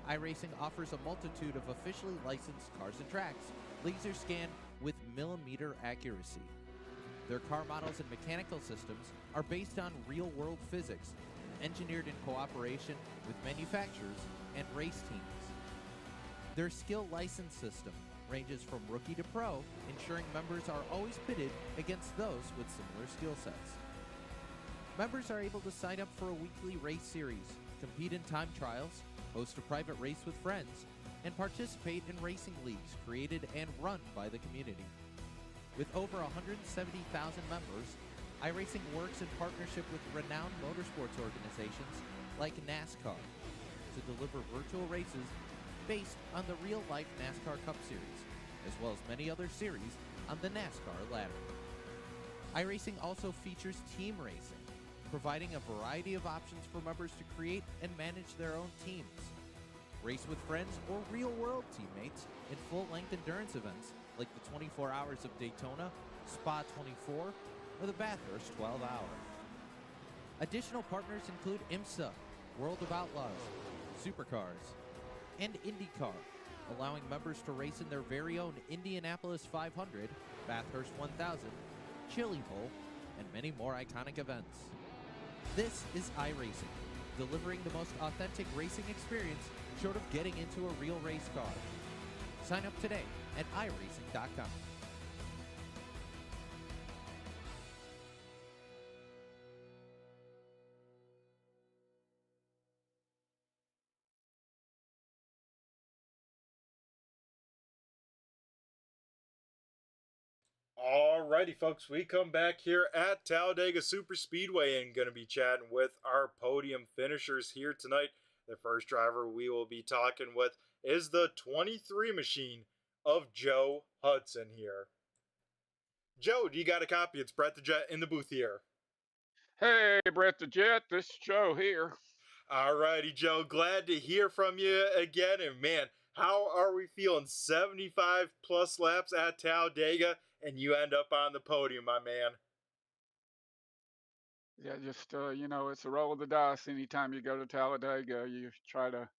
iRacing offers a multitude of officially licensed cars and tracks, laser scanned with millimeter accuracy. Their car models and mechanical systems are based on real-world physics, engineered in cooperation with manufacturers and race teams. Their skill license system ranges from rookie to pro, ensuring members are always pitted against those with similar skill sets. Members are able to sign up for a weekly race series, compete in time trials, host a private race with friends, and participate in racing leagues created and run by the community. With over 170,000 members, iRacing works in partnership with renowned motorsports organizations like NASCAR to deliver virtual races based on the real-life NASCAR Cup Series, as well as many other series on the NASCAR ladder. iRacing also features team racing, providing a variety of options for members to create and manage their own teams. Race with friends or real-world teammates in full-length endurance events like the 24 Hours of Daytona, Spa 24, or the Bathurst 12 Hour. Additional partners include IMSA, World of Outlaws, Supercars, and IndyCar, allowing members to race in their very own Indianapolis 500, Bathurst 1000, Chili Bowl, and many more iconic events. This is iRacing, delivering the most authentic racing experience short of getting into a real race car. Sign up today at iRacing.com. Alrighty, folks, we come back here at Talladega SuperSpeedway and going to be chatting with our podium finishers here tonight. The first driver we will be talking with is the 23 machine of Joe Hudson here. Joe, do you got a copy? It's Brett the Jet in the booth here. Hey, Brett the Jet, this is Joe here. Alrighty, Joe, glad to hear from you again. And man, how are we feeling? 75 plus laps at Talladega, and you end up on the podium, my man. Yeah, just it's a roll of the dice. Anytime you go to Talladega, you try to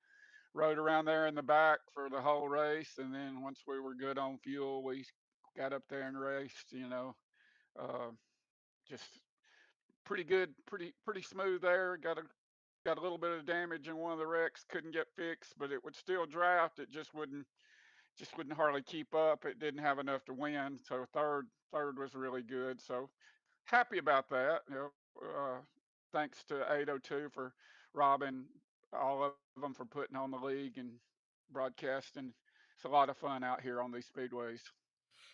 rode around there in the back for the whole race, and then once we were good on fuel, we got up there and raced. Uh, just pretty good, pretty smooth there. Got a little bit of damage in one of the wrecks, couldn't get fixed, but it would still draft. It just wouldn't hardly keep up. It didn't have enough to win. So third was really good. So happy about that. Thanks to 802 for robbing all of them for putting on the league and broadcasting. It's a lot of fun out here on these speedways.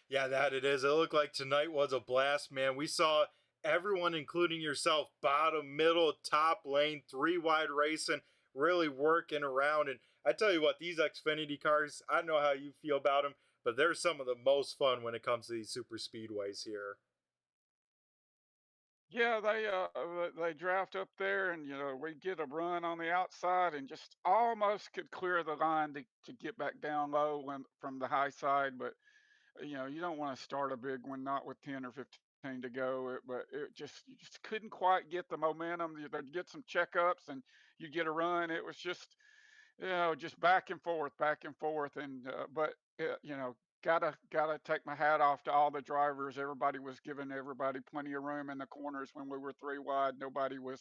Yeah, that it is. It looked like tonight was a blast, man. We saw everyone, including yourself, bottom, middle, top lane, three wide racing, really working around. And I tell you what, these Xfinity cars, I don't know how you feel about them, but they're some of the most fun when it comes to these super speedways here. Yeah, they draft up there, and we get a run on the outside, and just almost could clear the line to get back down low from the high side, but you don't want to start a big one not with 10 or 15 to go. But you just couldn't quite get the momentum. They'd get some checkups, and you get a run. It was just back and forth, and but gotta take my hat off to all the drivers. Everybody was giving everybody plenty of room in the corners when we were three wide. Nobody was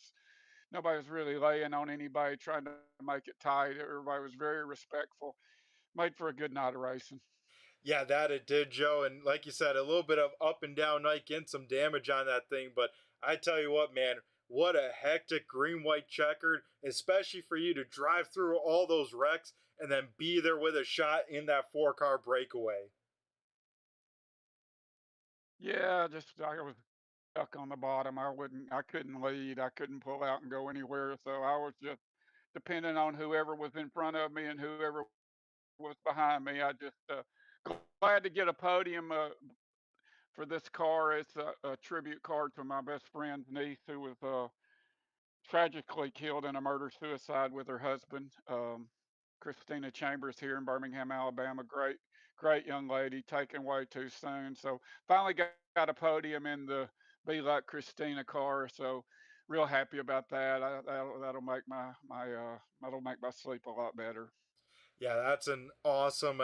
really laying on anybody, trying to make it tight. Everybody was very respectful. Made for a good night of racing. Yeah, that it did, Joe. And like you said, a little bit of up and down night, getting some damage on that thing. But I tell you what, man, what a hectic green white checkered, especially for you to drive through all those wrecks and then be there with a shot in that four-car breakaway. Yeah, just I was stuck on the bottom. I couldn't lead. I couldn't pull out and go anywhere. So I was just depending on whoever was in front of me and whoever was behind me. I just glad to get a podium for this car. It's a tribute card to my best friend's niece who was tragically killed in a murder suicide with her husband. Christina Chambers here in Birmingham, Alabama. Great young lady, taken way too soon. So finally got a podium in the Be Like Christina car. So real happy about that. That'll make that'll make my sleep a lot better. Yeah, that's an awesome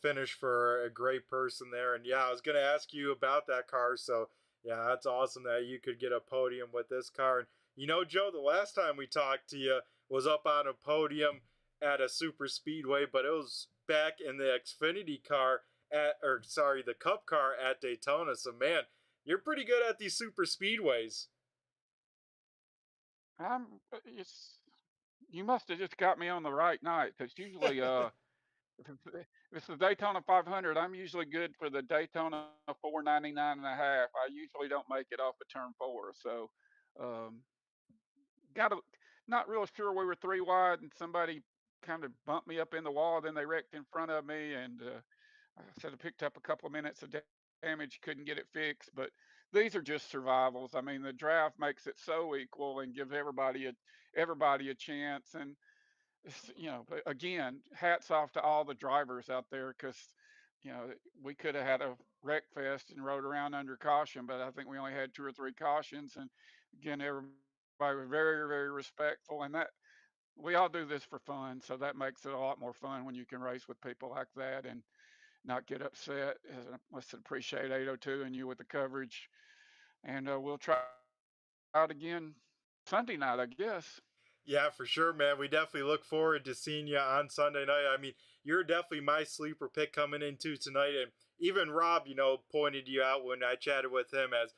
finish for a great person there. And yeah, I was going to ask you about that car. So yeah, that's awesome that you could get a podium with this car. And Joe, the last time we talked to you was up on a podium at a super speedway, but it was back in the Xfinity car the Cup car at Daytona. So man, you're pretty good at these super speedways. I'm it's You must have just got me on the right night because usually if it's the Daytona 500, I'm usually good for the Daytona 499 and a half. I usually don't make it off of turn four. So, um, got a, not real sure. We were three wide and somebody kind of bumped me up in the wall. Then they wrecked in front of me. And I said I picked up a couple of minutes of damage, couldn't get it fixed. But these are just survivals. I mean, the draft makes it so equal and gives everybody a chance. And but again, hats off to all the drivers out there because, we could have had a wreck fest and rode around under caution, but I think we only had two or three cautions. And again, everybody was very, very respectful. And that we all do this for fun. So that makes it a lot more fun when you can race with people like that and not get upset. Let's appreciate 802 and you with the coverage. And we'll try out again Sunday night, I guess. Yeah, for sure, man. We definitely look forward to seeing you on Sunday night. I mean, you're definitely my sleeper pick coming into tonight. And even Rob, pointed you out when I chatted with him as,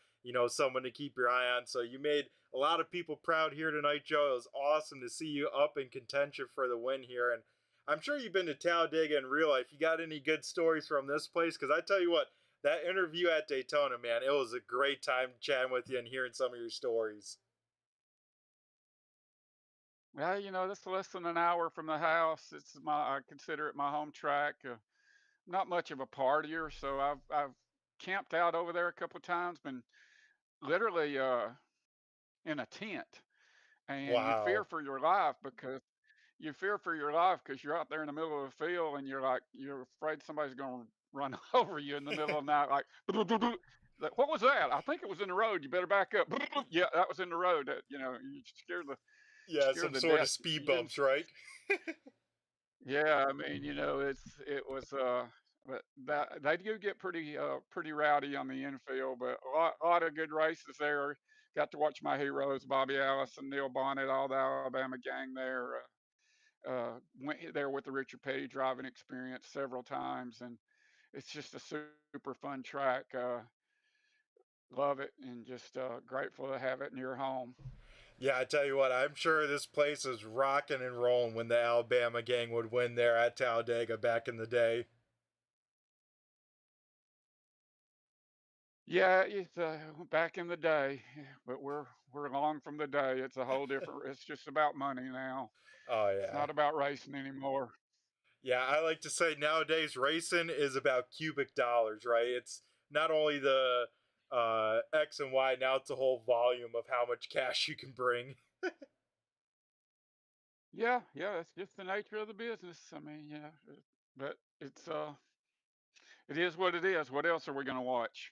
someone to keep your eye on. So you made a lot of people proud here tonight, Joe. It was awesome to see you up in contention for the win here. And I'm sure you've been to Talladega in real life. You got any good stories from this place? Because I tell you what, that interview at Daytona, man, it was a great time chatting with you and hearing some of your stories. Well, that's less than an hour from the house. I consider it my home track. Not much of a partier, so I've camped out over there a couple of times, been literally in a tent, and Wow. you fear for your life because you're out there in the middle of a field and you're afraid somebody's going to run over you in the middle of the night, like Like, what was that? I think it was in the road. You better back up. Yeah, that was in the road. You Yeah, scare some the sort of death. speed You didn't. bumps, right? Yeah, I mean, it was but that they do get pretty rowdy on the infield, but a lot of good races there. Got to watch my heroes, Bobby Allison, Neil Bonnet, all the Alabama gang there. Went there with the Richard Petty driving experience several times, and it's just a super fun track. Love it, and just grateful to have it near home. Yeah, I tell you what, I'm sure this place is rocking and rolling when the Alabama gang would win there at Talladega back in the day. Yeah, it's back in the day, but we're long from the day. It's a whole different. It's just about money now. Oh It's yeah. not about racing anymore. Yeah, I like to say nowadays racing is about cubic dollars, right? It's not only the X and Y, now it's the whole volume of how much cash you can bring. Yeah, that's just the nature of the business. I mean, yeah, but it is what it is. What else are we gonna watch?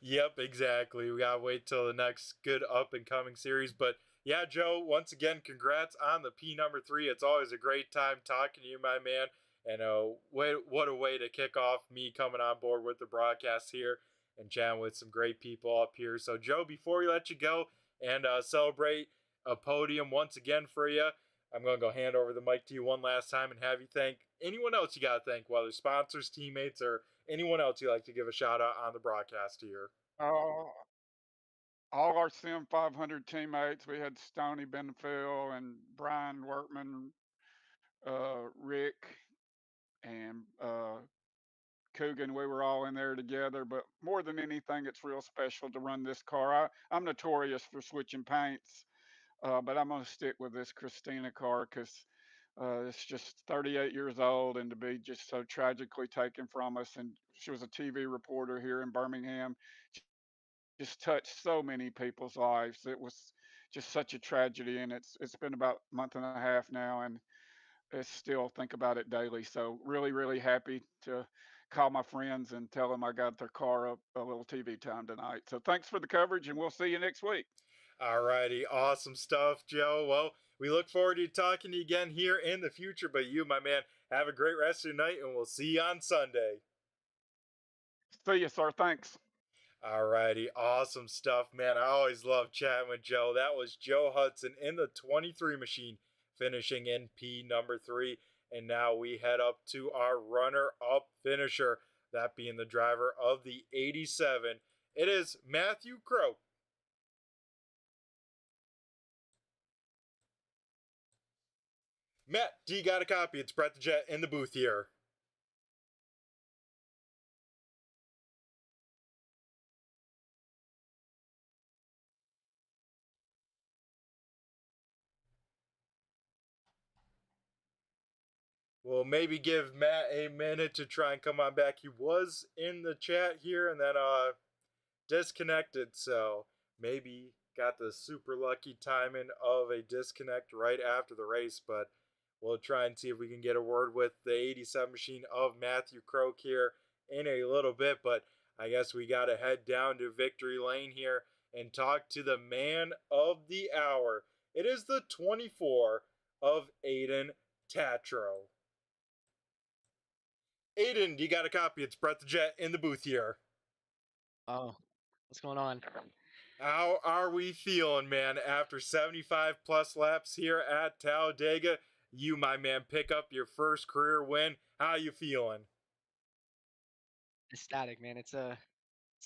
Yep, exactly. We gotta wait till the next good up and coming series. But yeah, Joe, once again, congrats on the P number 3. It's always a great time talking to you, my man. And what a way to kick off me coming on board with the broadcast here and chatting with some great people up here. So, Joe, before we let you go and celebrate a podium once again for you, I'm going to go hand over the mic to you one last time and have you thank anyone else you got to thank, whether sponsors, teammates, or anyone else you'd like to give a shout out on the broadcast here. Uh, all our Sim 500 teammates. We had Stoney Benfield and Brian Workman, Rick, and Coogan. We were all in there together. But more than anything, it's real special to run this car. I'm notorious for switching paints, but I'm going to stick with this Christina car because it's just 38 years old and to be just so tragically taken from us. And she was a TV reporter here in Birmingham. Just touched so many people's lives. It was just such a tragedy, and it's been about a month and a half now, and I still think about it daily. So really, really happy to call my friends and tell them I got their car a little TV time tonight. So thanks for the coverage, and we'll see you next week. Alrighty, awesome stuff, Joe. Well, we look forward to talking to you again here in the future. But you, my man, have a great rest of your night, and we'll see you on Sunday. See you, sir. Thanks. Alrighty, awesome stuff, man. I always love chatting with Joe. That was Joe Hudson in the 23 machine, finishing in P number 3. And now we head up to our runner-up finisher, that being the driver of the 87. It is Matthew Croak. Matt, do you got a copy? It's Brett the Jet in the booth here. We'll maybe give Matt a minute to try and come on back. He was in the chat here and then disconnected, so maybe got the super lucky timing of a disconnect right after the race, but we'll try and see if we can get a word with the 87 machine of Matthew Croak here in a little bit. But I guess we got to head down to victory lane here and talk to the man of the hour. It is the 24 of Aiden Tatro. Aiden, do you got a copy? It's Brett the Jet in the booth here. Oh, what's going on? How are we feeling, man? After 75 plus laps here at Talladega, you, my man, pick up your first career win. How you feeling? Ecstatic, man. It's a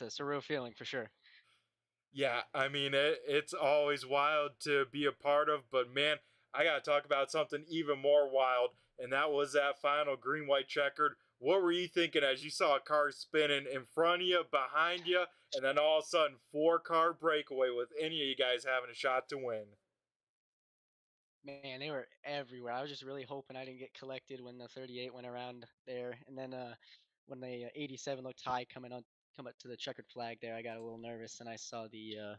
surreal feeling for sure. Yeah, I mean, it's always wild to be a part of, but man, I got to talk about something even more wild, and that was that final green-white checkered. What were you thinking as you saw a car spinning in front of you, behind you, and then all of a sudden 4-car breakaway with any of you guys having a shot to win? Man, they were everywhere. I was just really hoping I didn't get collected when the 38 went around there, and then when the 87 looked high come up to the checkered flag there, I got a little nervous, and I saw the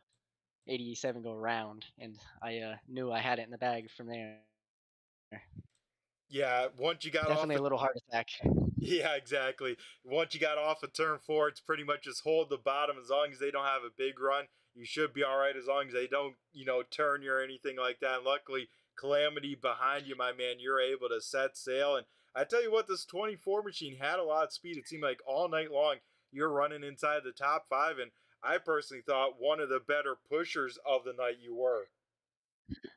87 go around, and I knew I had it in the bag from there. Yeah, once you got off Definitely a of little heart attack. yeah, exactly. Once you got off of turn four, it's pretty much just hold the bottom. As long as they don't have a big run, you should be all right. As long as they don't, turn you or anything like that. And luckily, Calamity behind you, my man, you're able to set sail. And I tell you what, this 24 machine had a lot of speed. It seemed like all night long you're running inside the top five. And I personally thought one of the better pushers of the night you were.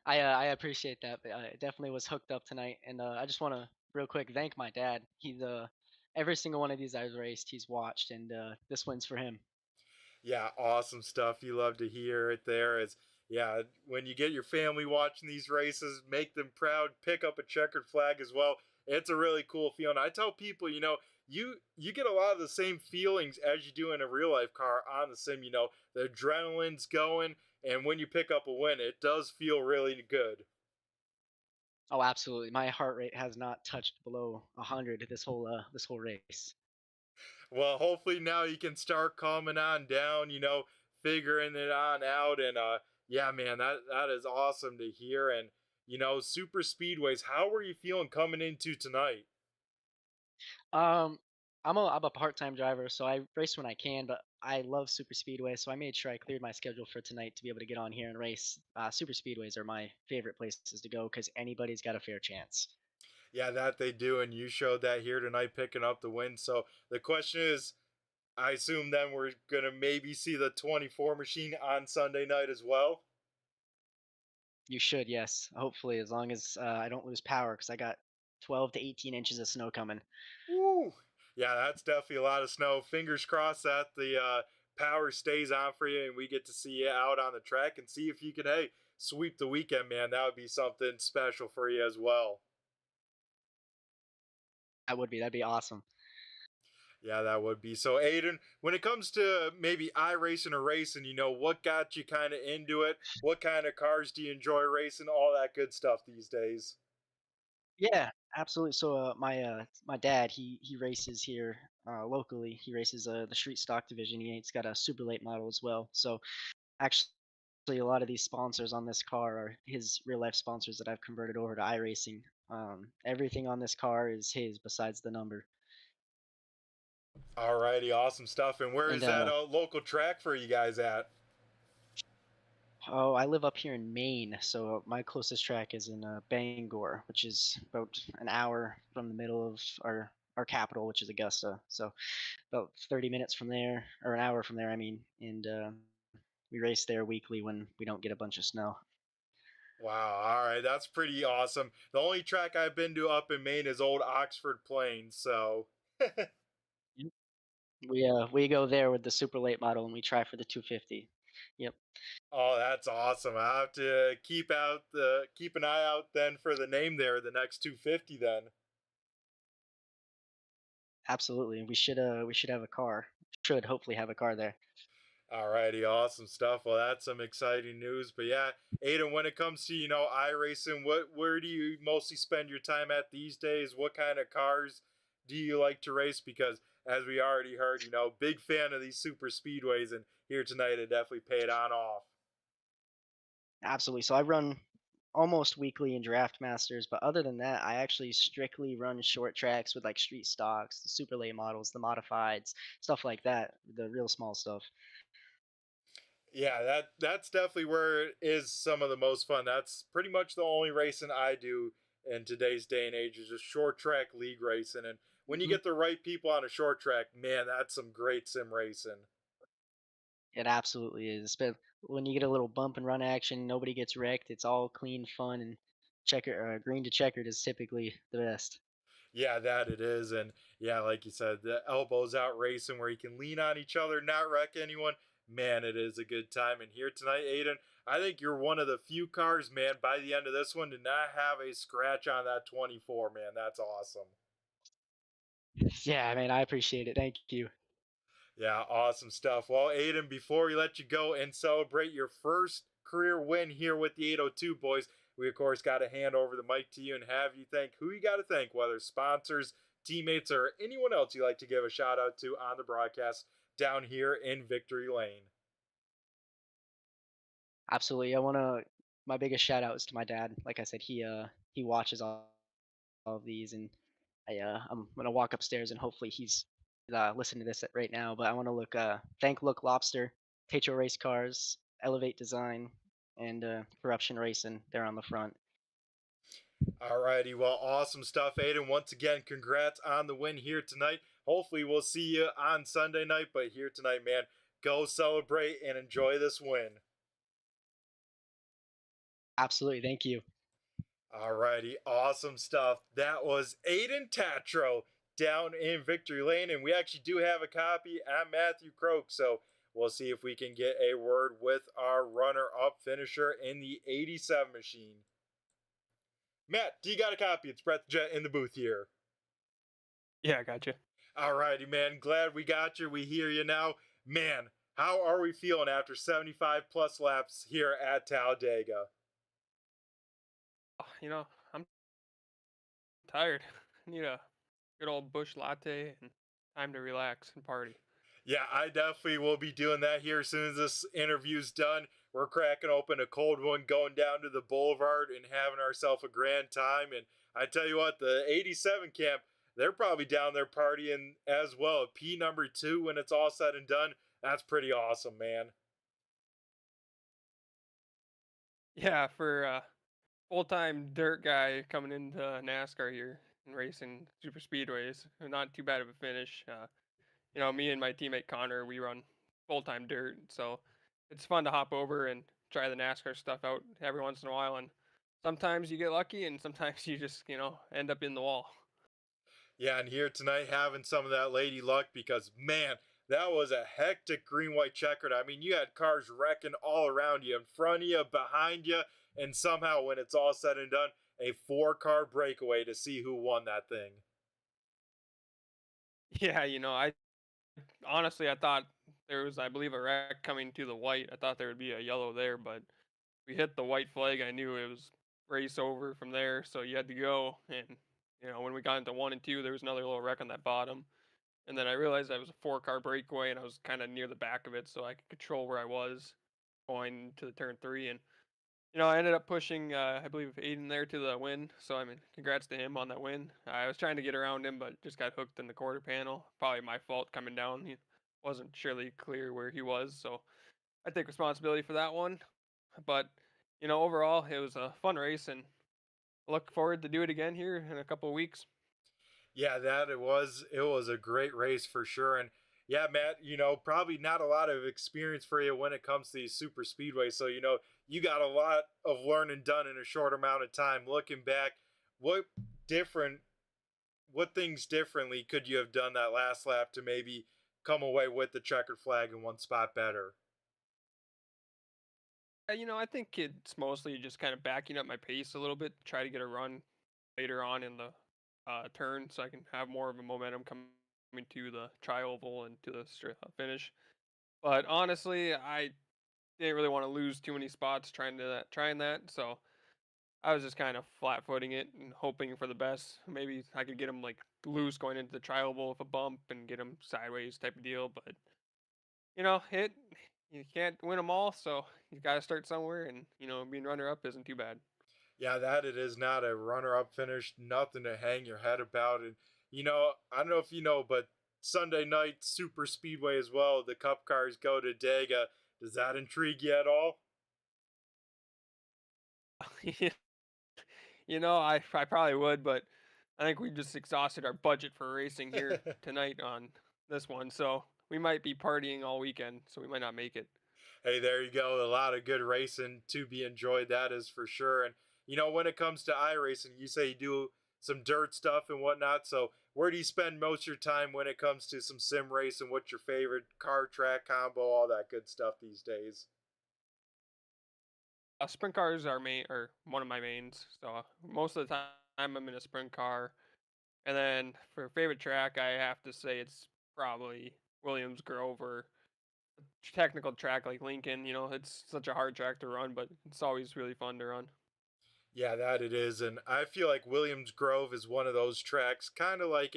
I appreciate that, but I definitely was hooked up tonight, and I just want to real quick thank my dad. He's every single one of these I've raced, he's watched, and this one's for him. Yeah, awesome stuff. You love to hear it there. As yeah, when you get your family watching these races, make them proud, pick up a checkered flag as well. It's a really cool feeling. I tell people, you get a lot of the same feelings as you do in a real life car on the sim. The adrenaline's going, and when you pick up a win, it does feel really good. Oh, absolutely. My heart rate has not touched below 100 this whole race. Well, hopefully now you can start calming on down, figuring it on out. And yeah, man, that is awesome to hear. And super speedways, how were you feeling coming into tonight? Um, I'm a part-time driver, so I race when I can, but I love super speedway, so I made sure I cleared my schedule for tonight to be able to get on here and race. Super speedways are my favorite places to go because anybody's got a fair chance. Yeah, that they do, and you showed that here tonight, picking up the win. So the question is, I assume then we're gonna maybe see the 24 machine on Sunday night as well. You should, yes. Hopefully, as long as I don't lose power, because I got 12 to 18 inches of snow coming. Woo! Yeah, that's definitely a lot of snow. Fingers crossed that the power stays on for you, and we get to see you out on the track and see if you can, hey, sweep the weekend, man. That would be something special for you as well. That'd be awesome. Yeah, that would be. So, Aiden, when it comes to maybe iRacing or racing, what got you kind of into it? What kind of cars do you enjoy racing? All that good stuff these days. Yeah, absolutely. So my dad he races here locally. He races the street stock division. He's got a super late model as well. So actually, a lot of these sponsors on this car are his real life sponsors that I've converted over to iRacing. Everything on this car is his besides the number. Alrighty, awesome stuff. And where is And that local track for you guys at? oh, I live up here in Maine, so my closest track is in Bangor, which is about an hour from the middle of our capital, which is Augusta. So about 30 minutes from there, or an hour from there, I mean. And we race there weekly when we don't get a bunch of snow. Wow, all right, that's pretty awesome. The only track I've been to up in Maine is old Oxford Plains, so Yep. We go there with the super late model and we try for the 250. Yep. oh, that's awesome. I have to keep an eye out then for the name there, the next 250 then. Absolutely. We should have a car. Should hopefully have a car there. Alrighty, awesome stuff. Well, that's some exciting news. But yeah, Aiden, when it comes to iRacing, where do you mostly spend your time at these days? What kind of cars do you like to race? Because as we already heard, big fan of these super speedways, and here tonight it definitely paid on off. Absolutely. So I run almost weekly in Draft Masters, but other than that, I actually strictly run short tracks with like street stocks, the super late models, the modifieds, stuff like that, the real small stuff. Yeah, that's definitely where it is some of the most fun. That's pretty much the only racing I do in today's day and age is just short track league racing. And when you Hmm. get the right people on a short track, man, that's some great sim racing. It absolutely is. But when you get a little bump and run action, nobody gets wrecked. It's all clean fun, and green to checkered is typically the best. Yeah, that it is. And yeah, like you said, the elbows out racing where you can lean on each other, not wreck anyone. Man, it is a good time. And here tonight, Aiden, I think you're one of the few cars, man, by the end of this one to not have a scratch on that 24, man. That's awesome. Yeah, man, I appreciate it. Thank you. Yeah, awesome stuff. Well, Aiden, before we let you go and celebrate your first career win here with the 802 boys, we of course got to hand over the mic to you and have you thank who you got to thank, whether sponsors, teammates, or anyone else you like to give a shout out to on the broadcast down here in Victory Lane. Absolutely. My biggest shout out is to my dad. Like I said, he watches all of these, and I'm gonna walk upstairs and hopefully he's listening to this right now. But I want to thank Look Lobster, Techo Race Cars, Elevate Design, and Corruption Racing. They're on the front. Alrighty, well, awesome stuff, Aiden. Once again, congrats on the win here tonight. Hopefully, we'll see you on Sunday night, but here tonight, man, go celebrate and enjoy this win. Absolutely, thank you. Alrighty, awesome stuff. That was Aiden Tatro down in Victory Lane, and we actually do have a copy on Matthew Croak, so we'll see if we can get a word with our runner-up finisher in the 87 machine. Matt, do you got a copy? It's Brett the Jet in the booth here. Yeah, I got you. Alrighty, man. Glad we got you. We hear you now. Man, how are we feeling after 75 plus laps here at Talladega? You know, I'm tired. I need a good old bush latte and time to relax and party. Yeah, I definitely will be doing that here as soon as this interview's done. We're cracking open a cold one, going down to the Boulevard and having ourselves a grand time. And I tell you what, the 87 camp, they're probably down there partying as well. P number 2 when it's all said and done. That's pretty awesome, man. Yeah, for a full-time dirt guy coming into NASCAR here and racing super speedways, not too bad of a finish. You know, me and my teammate Connor, we run full-time dirt, so it's fun to hop over and try the NASCAR stuff out every once in a while. And sometimes you get lucky, and sometimes you just, end up in the wall. Yeah, and here tonight having some of that lady luck because, man, that was a hectic green-white checkered. I mean, you had cars wrecking all around you, in front of you, behind you, and somehow when it's all said and done, a 4-car breakaway to see who won that thing. Yeah, I thought there was, I believe, a wreck coming to the white. I thought there would be a yellow there, but we hit the white flag. I knew it was race over from there, so you had to go. And, when we got into 1 and 2, there was another little wreck on that bottom. And then I realized I was a 4-car breakaway, and I was kind of near the back of it, so I could control where I was going to the turn 3. And, I ended up pushing, I believe, Aiden there to the win. So, I mean, congrats to him on that win. I was trying to get around him, but just got hooked in the quarter panel. Probably my fault coming down. He wasn't surely clear where he was, so I take responsibility for that one. But, overall, it was a fun race, and I look forward to do it again here in a couple of weeks. Yeah, it was a great race for sure. And yeah, Matt, probably not a lot of experience for you when it comes to these super speedways. So, you got a lot of learning done in a short amount of time. Looking back, what things differently could you have done that last lap to maybe come away with the checkered flag in one spot better? I think it's mostly just kind of backing up my pace a little bit, try to get a run later on in the turn so I can have more of a momentum coming to the tri-oval and to the finish. But honestly, I didn't really want to lose too many spots trying that, so I was just kind of flat-footing it and hoping for the best. Maybe I could get him like loose going into the tri-oval with a bump and get him sideways type of deal. But you can't win them all, so you got to start somewhere. And being runner-up isn't too bad. Yeah, that it is not a runner-up finish, nothing to hang your head about. And, I don't know if you know, but Sunday night, Super Speedway as well, the Cup cars go to Dega. Does that intrigue you at all? I probably would, but I think we just exhausted our budget for racing here tonight on this one, so we might be partying all weekend, so we might not make it. Hey, there you go. A lot of good racing to be enjoyed, that is for sure. And, when it comes to iRacing, you say you do some dirt stuff and whatnot, so where do you spend most of your time when it comes to some sim racing? What's your favorite car track combo, all that good stuff these days? Sprint cars are one of my mains, so most of the time I'm in a sprint car. And then for favorite track, I have to say it's probably Williams Grove or a technical track like Lincoln. It's such a hard track to run, but it's always really fun to run. Yeah, that it is. And I feel like Williams Grove is one of those tracks, kind of like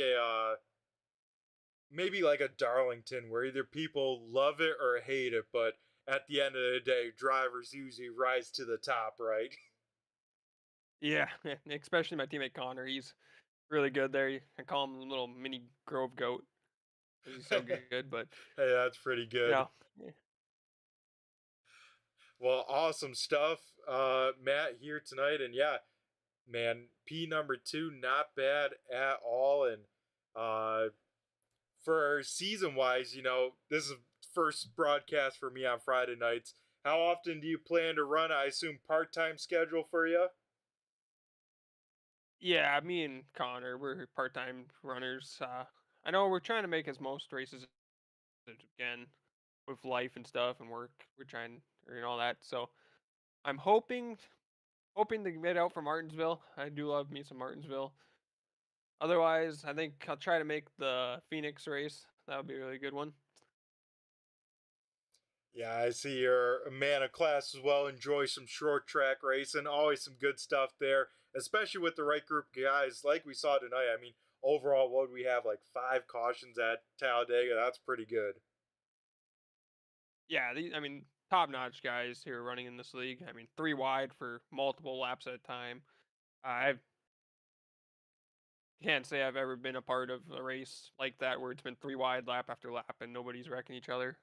maybe like a Darlington, where either people love it or hate it, but at the end of the day, drivers usually rise to the top, right? Yeah, especially my teammate Connor. He's really good there. I call him a little mini Grove Goat because he's so good. But Hey, that's pretty you good. know, Well, awesome stuff, Matt, here tonight. And yeah, man, P number 2, not bad at all. And for season wise, this is first broadcast for me on Friday nights. How often do you plan to run? I assume part-time schedule for you? yeah, me and Connor, we're part-time runners. I know we're trying to make as most races as we can with life and stuff and work. We're trying, all that. So I'm hoping to get out for Martinsville. I do love me some Martinsville. Otherwise, I think I'll try to make the Phoenix race. That would be a really good one. Yeah, I see you're a man of class as well. Enjoy some short track racing. Always some good stuff there, especially with the right group of guys like we saw tonight. I mean, overall, what would we have, like 5 cautions at Talladega? That's pretty good. Yeah, top-notch guys who are running in this league. 3 wide for multiple laps at a time. I can't say I've ever been a part of a race like that where it's been 3 wide lap after lap and nobody's wrecking each other.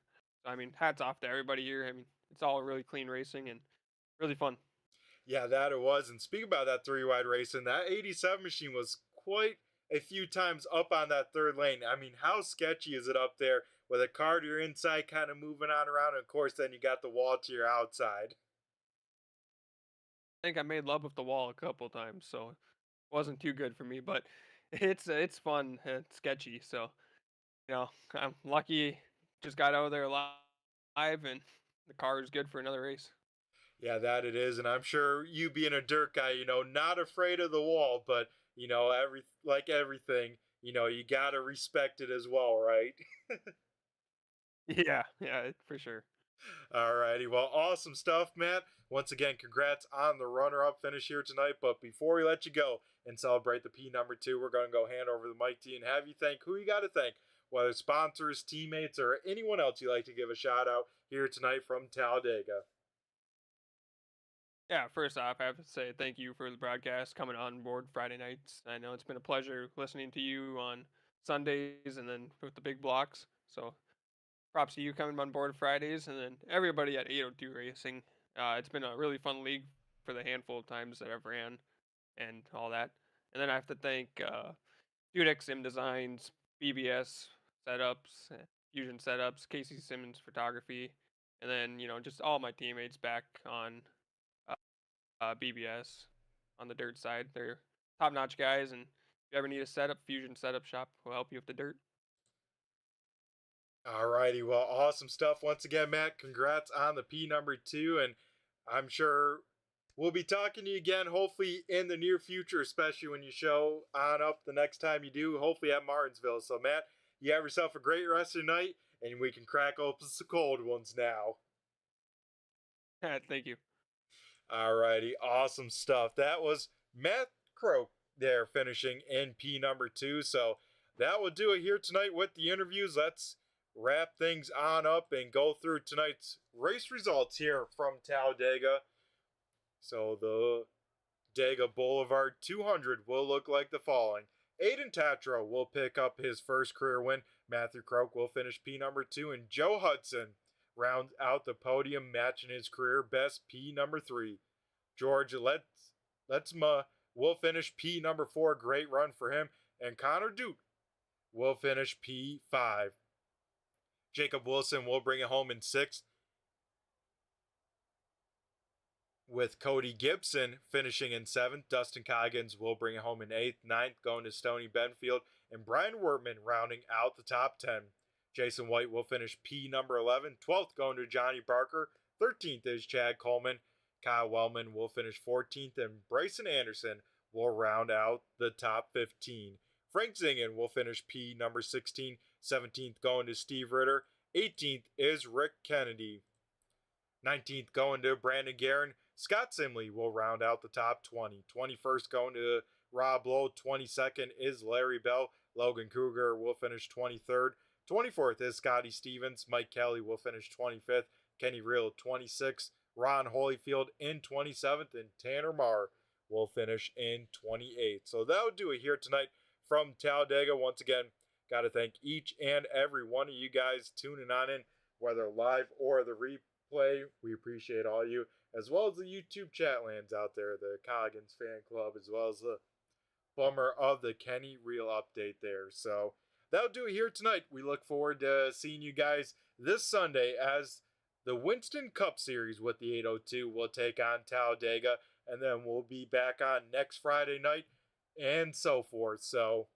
Hats off to everybody here. It's all really clean racing and really fun. Yeah, that it was. And speaking about that 3 wide racing, that 87 machine was quite a few times up on that third lane. How sketchy is it up there with a car to your inside kind of moving on around? And of course, then you got the wall to your outside. I think I made love with the wall a couple times, so it wasn't too good for me, but it's fun. It's sketchy, so I'm lucky. Just got out of there alive, and the car is good for another race. Yeah, that it is. And I'm sure you being a dirt guy, not afraid of the wall, but, everything, you got to respect it as well, right? Yeah, for sure. Alrighty, well, awesome stuff, Matt. Once again, congrats on the runner-up finish here tonight. But before we let you go and celebrate the P number 2, we're going to go hand over the mic to you and have you thank who you got to thank, whether sponsors, teammates, or anyone else you'd like to give a shout-out here tonight from Talladega. Yeah, first off, I have to say thank you for the broadcast coming on board Friday nights. I know it's been a pleasure listening to you on Sundays and then with the big blocks. So props to you coming on board Fridays and then everybody at 802 Racing. It's been a really fun league for the handful of times that I've ran and all that. And then I have to thank Dudex Sim Designs, BBS Setups, Fusion Setups, Casey Simmons Photography, and then, just all my teammates back on BBS on the dirt side. They're top-notch guys, and if you ever need a setup, Fusion Setup Shop will help you with the dirt. Alrighty, well, awesome stuff. Once again, Matt, congrats on the P number 2, and I'm sure we'll be talking to you again, hopefully in the near future, especially when you show on up the next time you do, hopefully at Martinsville. So, Matt, you have yourself a great rest of the night, and we can crack open some cold ones now. Thank you. Alrighty, awesome stuff. That was Matt Croak there finishing in P number 2. So that will do it here tonight with the interviews. Let's wrap things on up and go through tonight's race results here from Talladega. So the Dega Boulevard 200 will look like the following. Aiden Tatro will pick up his first career win. Matthew Croak will finish P number 2, and Joe Hudson rounds out the podium, matching his career best P number 3. George Letzma will finish P number 4. Great run for him. And Connor Duke will finish P5. Jacob Wilson will bring it home in 6th, with Cody Gibson finishing in 7th. Dustin Coggins will bring it home in 8th. 9th going to Stoney Benfield. And Brian Wertman rounding out the top 10. Jason White will finish P number 11. 12th going to Johnny Barker. 13th is Chad Coleman. Kyle Wellman will finish 14th. And Bryson Anderson will round out the top 15. Frank Zingen will finish P number 16. 17th going to Steve Ritter. 18th is Rick Kennedy. 19th going to Brandon Guerin. Scott Simley will round out the top 20. 21st going to Rob Lowe. 22nd is Larry Bell. Logan Cougar will finish 23rd. 24th is Scotty Stevens. Mike Kelly will finish 25th. Kenny Real 26th. Ron Holyfield in 27th. And Tanner Marr will finish in 28th. So that'll do it here tonight from Talladega. Once again, got to thank each and every one of you guys tuning on in, whether live or the replay. We appreciate all you, as well as the YouTube chat lands out there, the Coggins fan club, as well as the bummer of the Kenny Real update there. So that'll do it here tonight. We look forward to seeing you guys this Sunday as the Winston Cup Series with the 802 will take on Talladega, and then we'll be back on next Friday night and so forth. So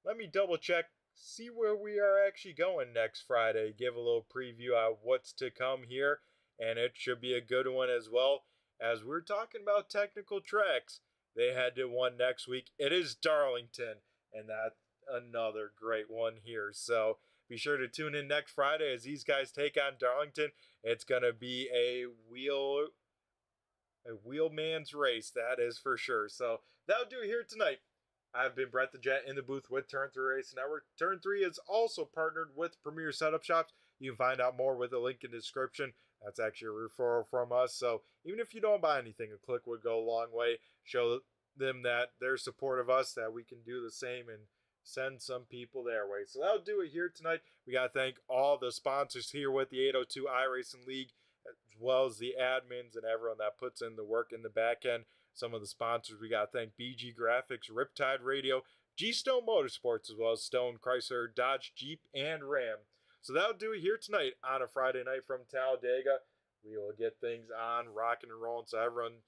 let me double check, see where we are actually going next Friday, give a little preview of what's to come here, and it should be a good one as well. As we're talking about technical tracks, they head to one next week. It is Darlington, and that's another great one here. So be sure to tune in next Friday as these guys take on Darlington. It's going to be a wheelman's race, that is for sure. So that'll do it here tonight. I've been Brett the Jet in the booth with Turn 3 Racing Network. Turn 3 is also partnered with Premier Setup Shops. You can find out more with a link in the description. That's actually a referral from us. So even if you don't buy anything, a click would go a long way. Show them that they're supportive of us, that we can do the same and send some people their way. So that'll do it here tonight. We got to thank all the sponsors here with the 802 iRacing League, as well as the admins and everyone that puts in the work in the back end. Some of the sponsors, we got to thank BG Graphix, Riptide Radio, GStone Motorsports, as well as Stone, Chrysler, Dodge, Jeep, and Ram. So that'll do it here tonight on a Friday night from Talladega. We will get things on, rocking and rolling. So everyone,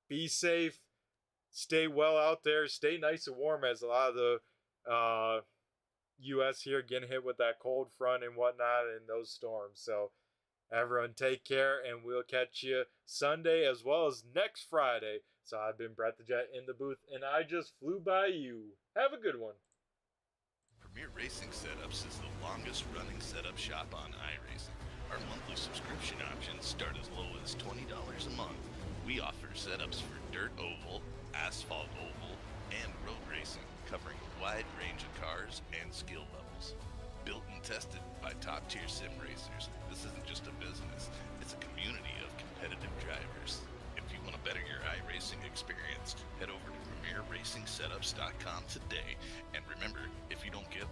be safe, stay well out there, stay nice and warm, as a lot of the U.S. here getting hit with that cold front and whatnot and those storms. So everyone take care, and we'll catch you Sunday as well as next Friday. So I've been Brett the Jet in the booth, and I just flew by you. Have a good one. Premier Racing Setups is the longest running setup shop on iRacing. Our monthly subscription options start as low as $20 a month. We offer setups for dirt oval, asphalt oval, and road racing, covering a wide range of cars and skill levels. Built and tested by top-tier sim racers, this isn't just a business, it's a community of competitive drivers. If you want to better your iRacing experience, head over to PremierRacingSetups.com today. And remember, if you don't get